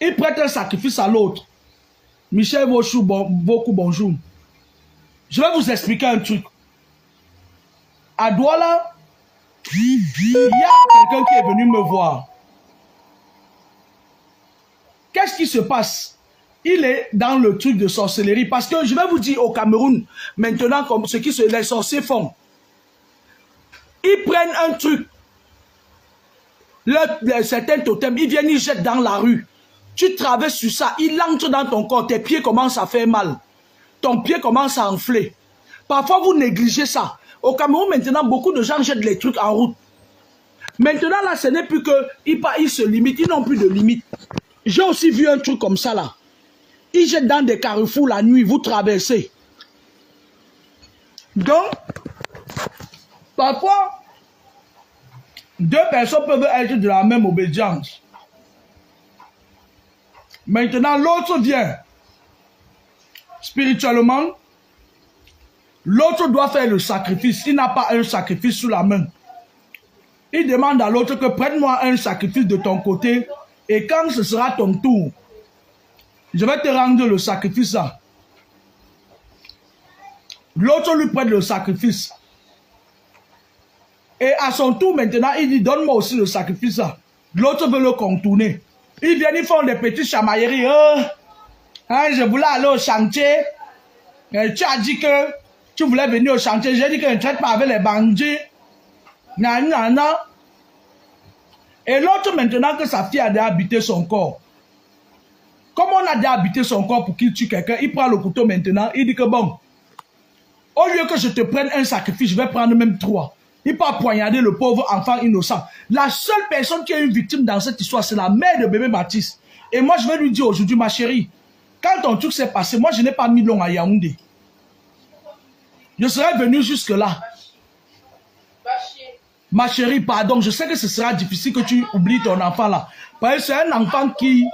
Il prête un sacrifice à l'autre. Michel Vochou, beaucoup bonjour. Je vais vous expliquer un truc. À Douala, il y a quelqu'un qui est venu me voir. Qu'est-ce qui se passe? il est dans le truc de sorcellerie. Parce que je vais vous dire au Cameroun, maintenant, comme ce que les sorciers font. Ils prennent un truc, certains totems, ils viennent, ils jettent dans la rue. Tu traverses sur ça, il entre dans ton corps, tes pieds commencent à faire mal. Ton pied commence à enfler. Parfois, vous négligez ça. Au Cameroun, maintenant, beaucoup de gens jettent les trucs en route. Maintenant, là, ce n'est plus que ils se limitent, ils n'ont plus de limite. J'ai aussi vu un truc comme ça, là. Ils jettent dans des carrefours la nuit, vous traversez. Donc, parfois, deux personnes peuvent être de la même obédience. Maintenant, l'autre vient spirituellement. L'autre doit faire le sacrifice. Il n'a pas un sacrifice sous la main. Il demande à l'autre que prenne-moi un sacrifice de ton côté et quand ce sera ton tour, je vais te rendre le sacrifice là. L'autre lui prête le sacrifice. Et à son tour maintenant, il dit donne-moi aussi le sacrifice là. L'autre veut le contourner. Ils viennent, ils font des petites chamailleries. Hein, je voulais aller au chantier. Et tu as dit que tu voulais venir au chantier. J'ai dit que je ne traite pas avec les bandits. Non. Et l'autre, maintenant que sa fille a déjà habité son corps. Comme on a déjà habité son corps pour qu'il tue quelqu'un, il prend le couteau maintenant. Il dit que bon, au lieu que je te prenne un sacrifice, je vais prendre même 3. Il peut poignarder le pauvre enfant innocent. La seule personne qui est une victime dans cette histoire, c'est la mère de bébé Baptiste. Et moi, je vais lui dire aujourd'hui, ma chérie, quand ton truc s'est passé, moi, je n'ai pas mis long à Yaoundé. Je serais venu jusque-là. Ma chérie, pardon, je sais que ce sera difficile que tu oublies ton enfant là. Parce que c'est un enfant qui,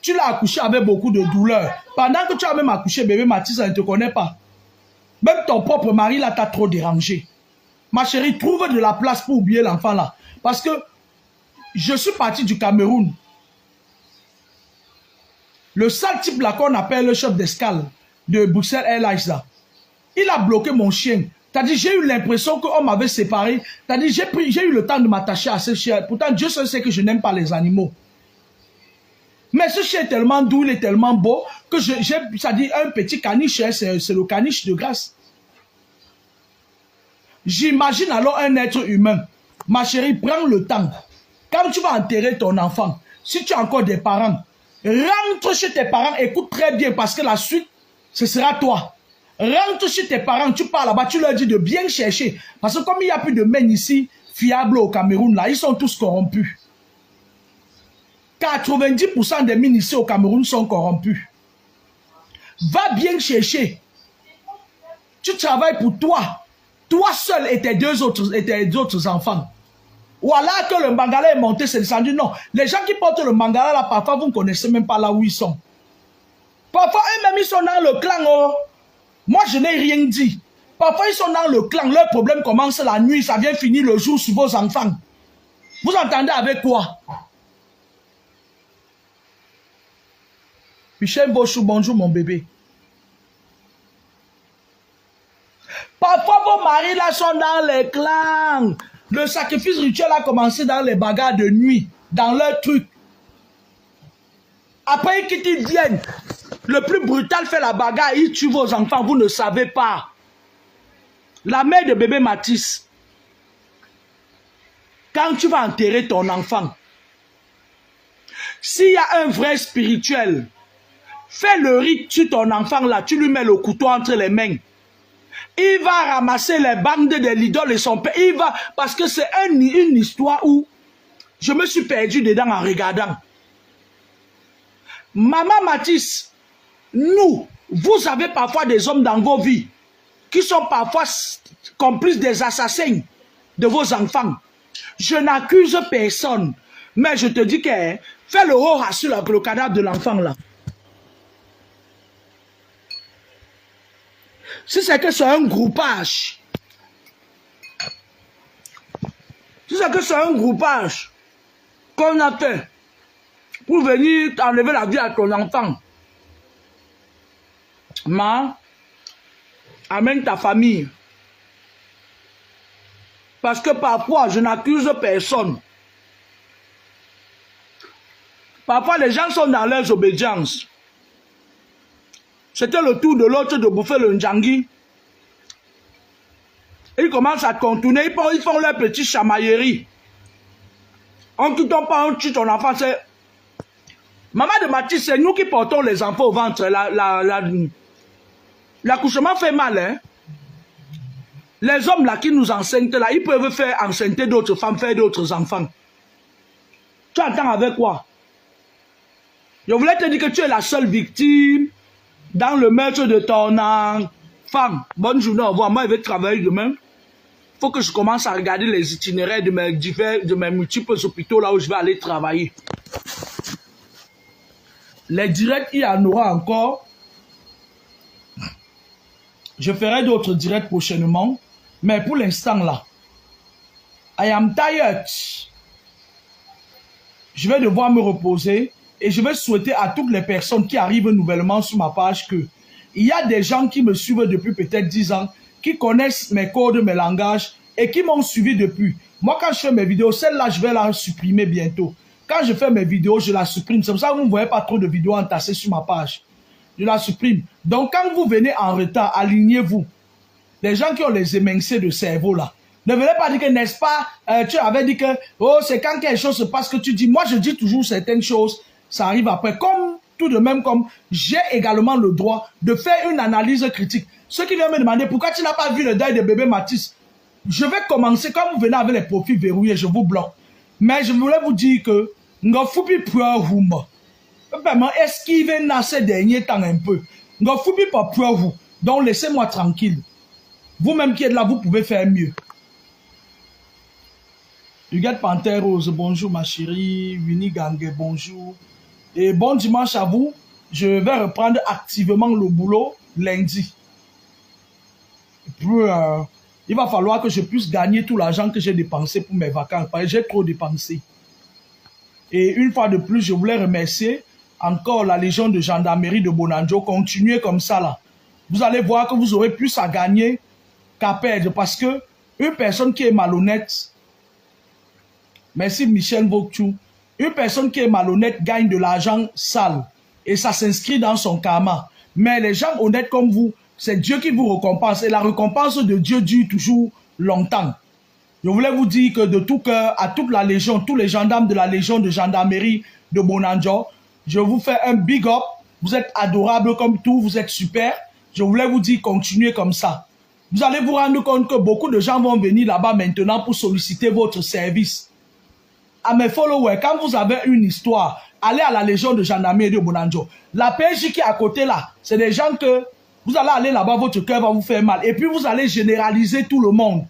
tu l'as accouché avec beaucoup de douleur. Pendant que tu as même accouché bébé Baptiste, ça ne te connaît pas. Même ton propre mari là t'a trop dérangé. Ma chérie, trouve de la place pour oublier l'enfant là. Parce que je suis parti du Cameroun. Le sale type là qu'on appelle le chef d'escale de Bruxelles Airlines là, il a bloqué mon chien. T'as dit, j'ai eu l'impression qu'on m'avait séparé. T'as dit, j'ai eu le temps de m'attacher à ce chien. Pourtant, Dieu seul sait que je n'aime pas les animaux. Mais ce chien est tellement doux, il est tellement beau, que ça dit un petit caniche, c'est le caniche de grâce. J'imagine alors un être humain. Ma chérie, prends le temps. Quand tu vas enterrer ton enfant, si tu as encore des parents, rentre chez tes parents, écoute très bien, parce que la suite, ce sera toi. Rentre chez tes parents, tu pars là-bas, tu leur dis de bien chercher. Parce que comme il n'y a plus de men ici, fiables au Cameroun, là, ils sont tous corrompus. 90% des mines ici au Cameroun sont corrompus. Va bien chercher. Tu travailles pour toi. Toi seul et tes deux autres enfants. Voilà que le Mangala est monté, c'est descendu. Non, les gens qui portent le Mangala là, parfois vous ne connaissez même pas là où ils sont. Parfois eux-mêmes ils sont dans le clan. Oh. Moi je n'ai rien dit. Parfois ils sont dans le clan. Leur problème commence la nuit, ça vient finir le jour sur vos enfants. Vous entendez avec quoi? Michel Bochou, bonjour mon bébé. Parfois vos maris là sont dans les clans. Le sacrifice rituel a commencé dans les bagarres de nuit, dans leur truc. Après qu'ils viennent, le plus brutal fait la bagarre, il tue vos enfants, vous ne savez pas. La mère de bébé Matisse, quand tu vas enterrer ton enfant, s'il y a un vrai spirituel, fais le rite sur ton enfant là, tu lui mets le couteau entre les mains. Il va ramasser les bandes de l'idole et son père. Il va, parce que c'est une histoire où je me suis perdu dedans en regardant. Maman Matisse, nous, vous avez parfois des hommes dans vos vies qui sont parfois complices des assassins de vos enfants. Je n'accuse personne, mais je te dis que fais le haut sur le cadavre de l'enfant là. Si c'est que c'est un groupage, qu'on a fait pour venir enlever la vie à ton enfant, amène ta famille. Parce que parfois, je n'accuse personne. Parfois, les gens sont dans leurs obédiences. C'était le tour de l'autre de bouffer le Ndjangi. Ils commencent à contourner, ils font leur petite chamaillerie. On quitte pas, on tue ton enfant, c'est... Maman de Mathis, c'est nous qui portons les enfants au ventre. L'accouchement fait mal, hein. Les hommes là qui nous enseignent là, ils peuvent faire enceinte d'autres femmes, faire d'autres enfants. Tu entends avec quoi? Je voulais te dire que tu es la seule victime dans le meurtre de ton femme. Bonne journée, au revoir. Moi, je vais travailler demain. Il faut que je commence à regarder les itinéraires de mes multiples hôpitaux là où je vais aller travailler. Les directs, il y en aura encore. Je ferai d'autres directs prochainement. Mais pour l'instant là, I am tired. Je vais devoir me reposer et je vais souhaiter à toutes les personnes qui arrivent nouvellement sur ma page que il y a des gens qui me suivent depuis peut-être 10 ans, qui connaissent mes codes, mes langages et qui m'ont suivi depuis. Moi, quand je fais mes vidéos, celle-là, je vais la supprimer bientôt. Quand je fais mes vidéos, je la supprime. C'est pour ça que vous ne voyez pas trop de vidéos entassées sur ma page. Je la supprime. Donc, quand vous venez en retard, alignez-vous. Les gens qui ont les émincés de cerveau là, ne venez pas dire que, n'est-ce pas, tu avais dit que, oh, c'est quand quelque chose se passe que tu dis. Moi, je dis toujours certaines choses, ça arrive après. Comme, tout de même, comme j'ai également le droit de faire une analyse critique. Ceux qui viennent me demander pourquoi tu n'as pas vu le deuil de bébé Mathis, je vais commencer, quand vous venez avec les profils verrouillés, je vous bloque. Mais je voulais vous dire que, n'gofoupi peur vous, vraiment, esquivez dans ces derniers temps un peu. N'gofoupi pas peur vous. Donc, laissez-moi tranquille. Vous-même qui êtes là, vous pouvez faire mieux. Huguette Panthère Rose, bonjour ma chérie. Winnie Gangue, bonjour. Et bon dimanche à vous. Je vais reprendre activement le boulot lundi. Puis, il va falloir que je puisse gagner tout l'argent que j'ai dépensé pour mes vacances. Parce que j'ai trop dépensé. Et une fois de plus, je voulais remercier encore la Légion de gendarmerie de Bonanjo. Continuez comme ça là. Vous allez voir que vous aurez plus à gagner qu'à perdre, parce que une personne qui est malhonnête, merci Michel Vauchou, une personne qui est malhonnête gagne de l'argent sale et ça s'inscrit dans son karma. Mais les gens honnêtes comme vous, c'est Dieu qui vous récompense et la récompense de Dieu dure toujours longtemps. Je voulais vous dire que de tout cœur, à toute la Légion, tous les gendarmes de la Légion de gendarmerie de Bonanjo, je vous fais un big up. Vous êtes adorables comme tout, vous êtes super. Je voulais vous dire, continuez comme ça. Vous allez vous rendre compte que beaucoup de gens vont venir là-bas maintenant pour solliciter votre service. À mes followers, quand vous avez une histoire, allez à la Légion de gendarmerie de Bonanjo. La PJ qui est à côté là, c'est des gens que vous allez aller là-bas, votre cœur va vous faire mal. Et puis vous allez généraliser tout le monde.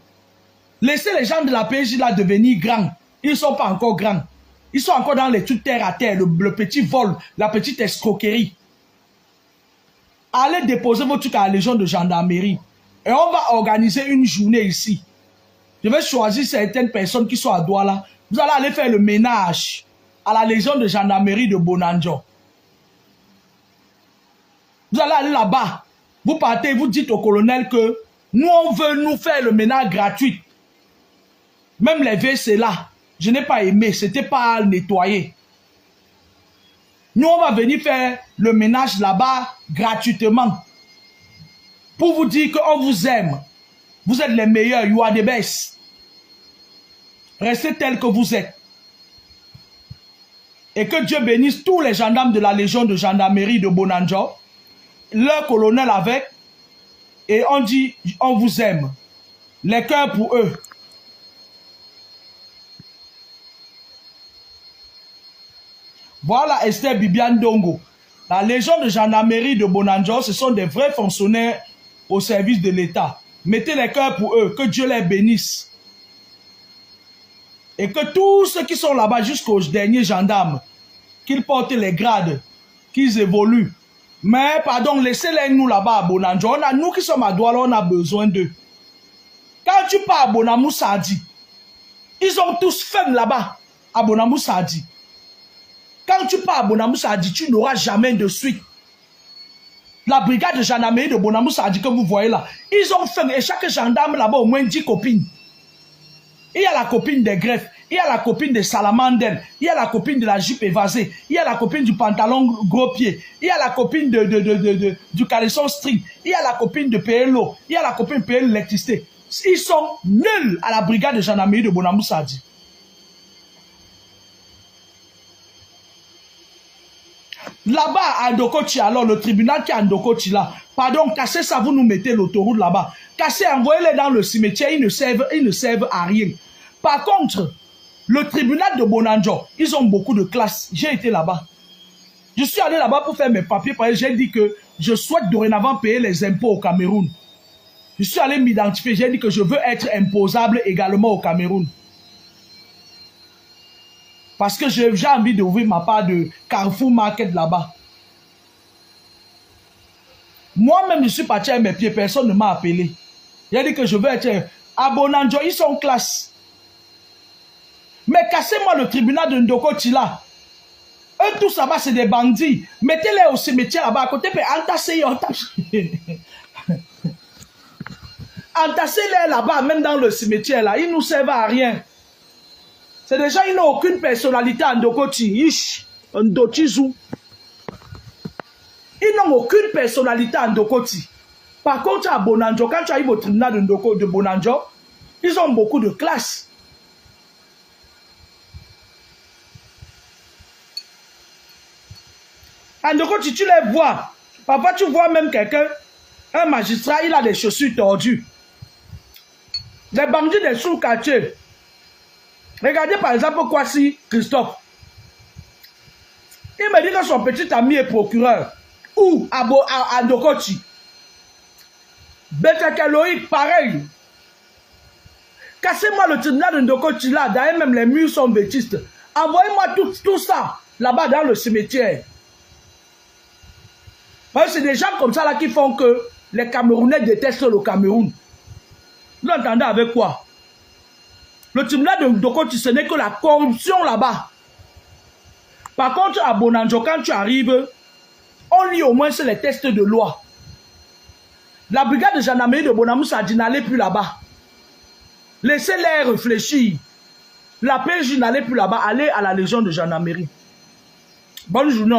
Laissez les gens de la PJ là devenir grands. Ils ne sont pas encore grands. Ils sont encore dans les trucs terre à terre, le petit vol, la petite escroquerie. Allez déposer votre truc à la Légion de gendarmerie. Et on va organiser une journée ici. Je vais choisir certaines personnes qui sont à Douala. Vous allez aller faire le ménage à la Légion de gendarmerie de Bonanjo. Vous allez aller là-bas. Vous partez, vous dites au colonel que nous, on veut nous faire le ménage gratuit. Même les WC là, je n'ai pas aimé, c'était pas nettoyé. Nous, on va venir faire le ménage là-bas gratuitement. Pour vous dire qu'on vous aime. Vous êtes les meilleurs, you are the best. Restez tels que vous êtes. Et que Dieu bénisse tous les gendarmes de la Légion de gendarmerie de Bonanjo, leur colonel avec, et on dit, on vous aime. Les cœurs pour eux. Voilà Esther Bibiane Dongo. La Légion de gendarmerie de Bonanjo, ce sont des vrais fonctionnaires au service de l'État. Mettez les cœurs pour eux, que Dieu les bénisse. Et que tous ceux qui sont là-bas jusqu'aux derniers gendarmes, qu'ils portent les grades, qu'ils évoluent. Mais pardon, laissez-les nous là-bas à Bonanjo. On a, nous qui sommes à Douala, on a besoin d'eux. Quand tu pars à Bonamou Sadi, ils ont tous faim là-bas à Bonamou Sadi. Quand tu pars à Bonamou Sadi, tu n'auras jamais de suite. La brigade de gendarmerie de Bonamou Sadi que vous voyez là, ils ont faim et chaque gendarme là-bas au moins 10 copines. Il y a la copine des greffes, il y a la copine de Salamandel, il y a la copine de la jupe évasée, il y a la copine du pantalon gros pied, il y a la copine du caleçon string, il y a la copine de PLO, il y a la copine de PL l'électricité. Ils sont nuls à la brigade de gendarmerie de Bonamou Sadi. Là-bas, à Ndokochi, alors, le tribunal qui est à Ndokochi là, pardon, cassez ça, vous nous mettez l'autoroute là-bas. Cassez, envoyez-les dans le cimetière, ils ne servent à rien. Par contre, le tribunal de Bonanjo, ils ont beaucoup de classe. J'ai été là-bas. Je suis allé là-bas pour faire mes papiers, parce que j'ai dit que je souhaite dorénavant payer les impôts au Cameroun. Je suis allé m'identifier, j'ai dit que je veux être imposable également au Cameroun. Parce que j'ai envie d'ouvrir ma part de Carrefour Market là-bas. Moi-même, je suis parti à mes pieds, personne ne m'a appelé. J'ai dit que je veux être à Bonanjo, ils sont en classe. Mais cassez-moi le tribunal de Ndokochi là. Eux tous là-bas, c'est des bandits. Mettez-les au cimetière là-bas à côté, mais entassez-les là-bas, même dans le cimetière là. Ils ne nous servent à rien. C'est des gens, ils n'ont aucune personnalité à Ndokochi. Ils n'ont aucune personnalité à Ndokochi. Par contre, à Bonanjo, quand tu arrives au tribunal de Bonanjo, ils ont beaucoup de classe. À Ndokochi, tu les vois. Parfois, tu vois même quelqu'un, un magistrat, il a des chaussures tordues. Les bandits des sous-quartiers. Regardez par exemple Kwasi Christophe. Il me dit que son petit ami est procureur. Ou à Ndokochi. Betekeloïd, pareil. Cassez-moi le tribunal de Ndokochi là. D'ailleurs, même les murs sont vétustes. Envoyez-moi tout ça là-bas dans le cimetière. Parce que c'est des gens comme ça là qui font que les Camerounais détestent le Cameroun. Vous entendez avec quoi? Le tribunal de Ndokochi, ce n'est que la corruption là-bas. Par contre, à Bonanjo, quand tu arrives, on lit au moins les textes de loi. La brigade de gendarmerie de Bonamou Sadi n'allait plus là-bas. Laissez-les réfléchir. La PJ n'allait plus là-bas. Allez à la légion de gendarmerie. Bonne journée.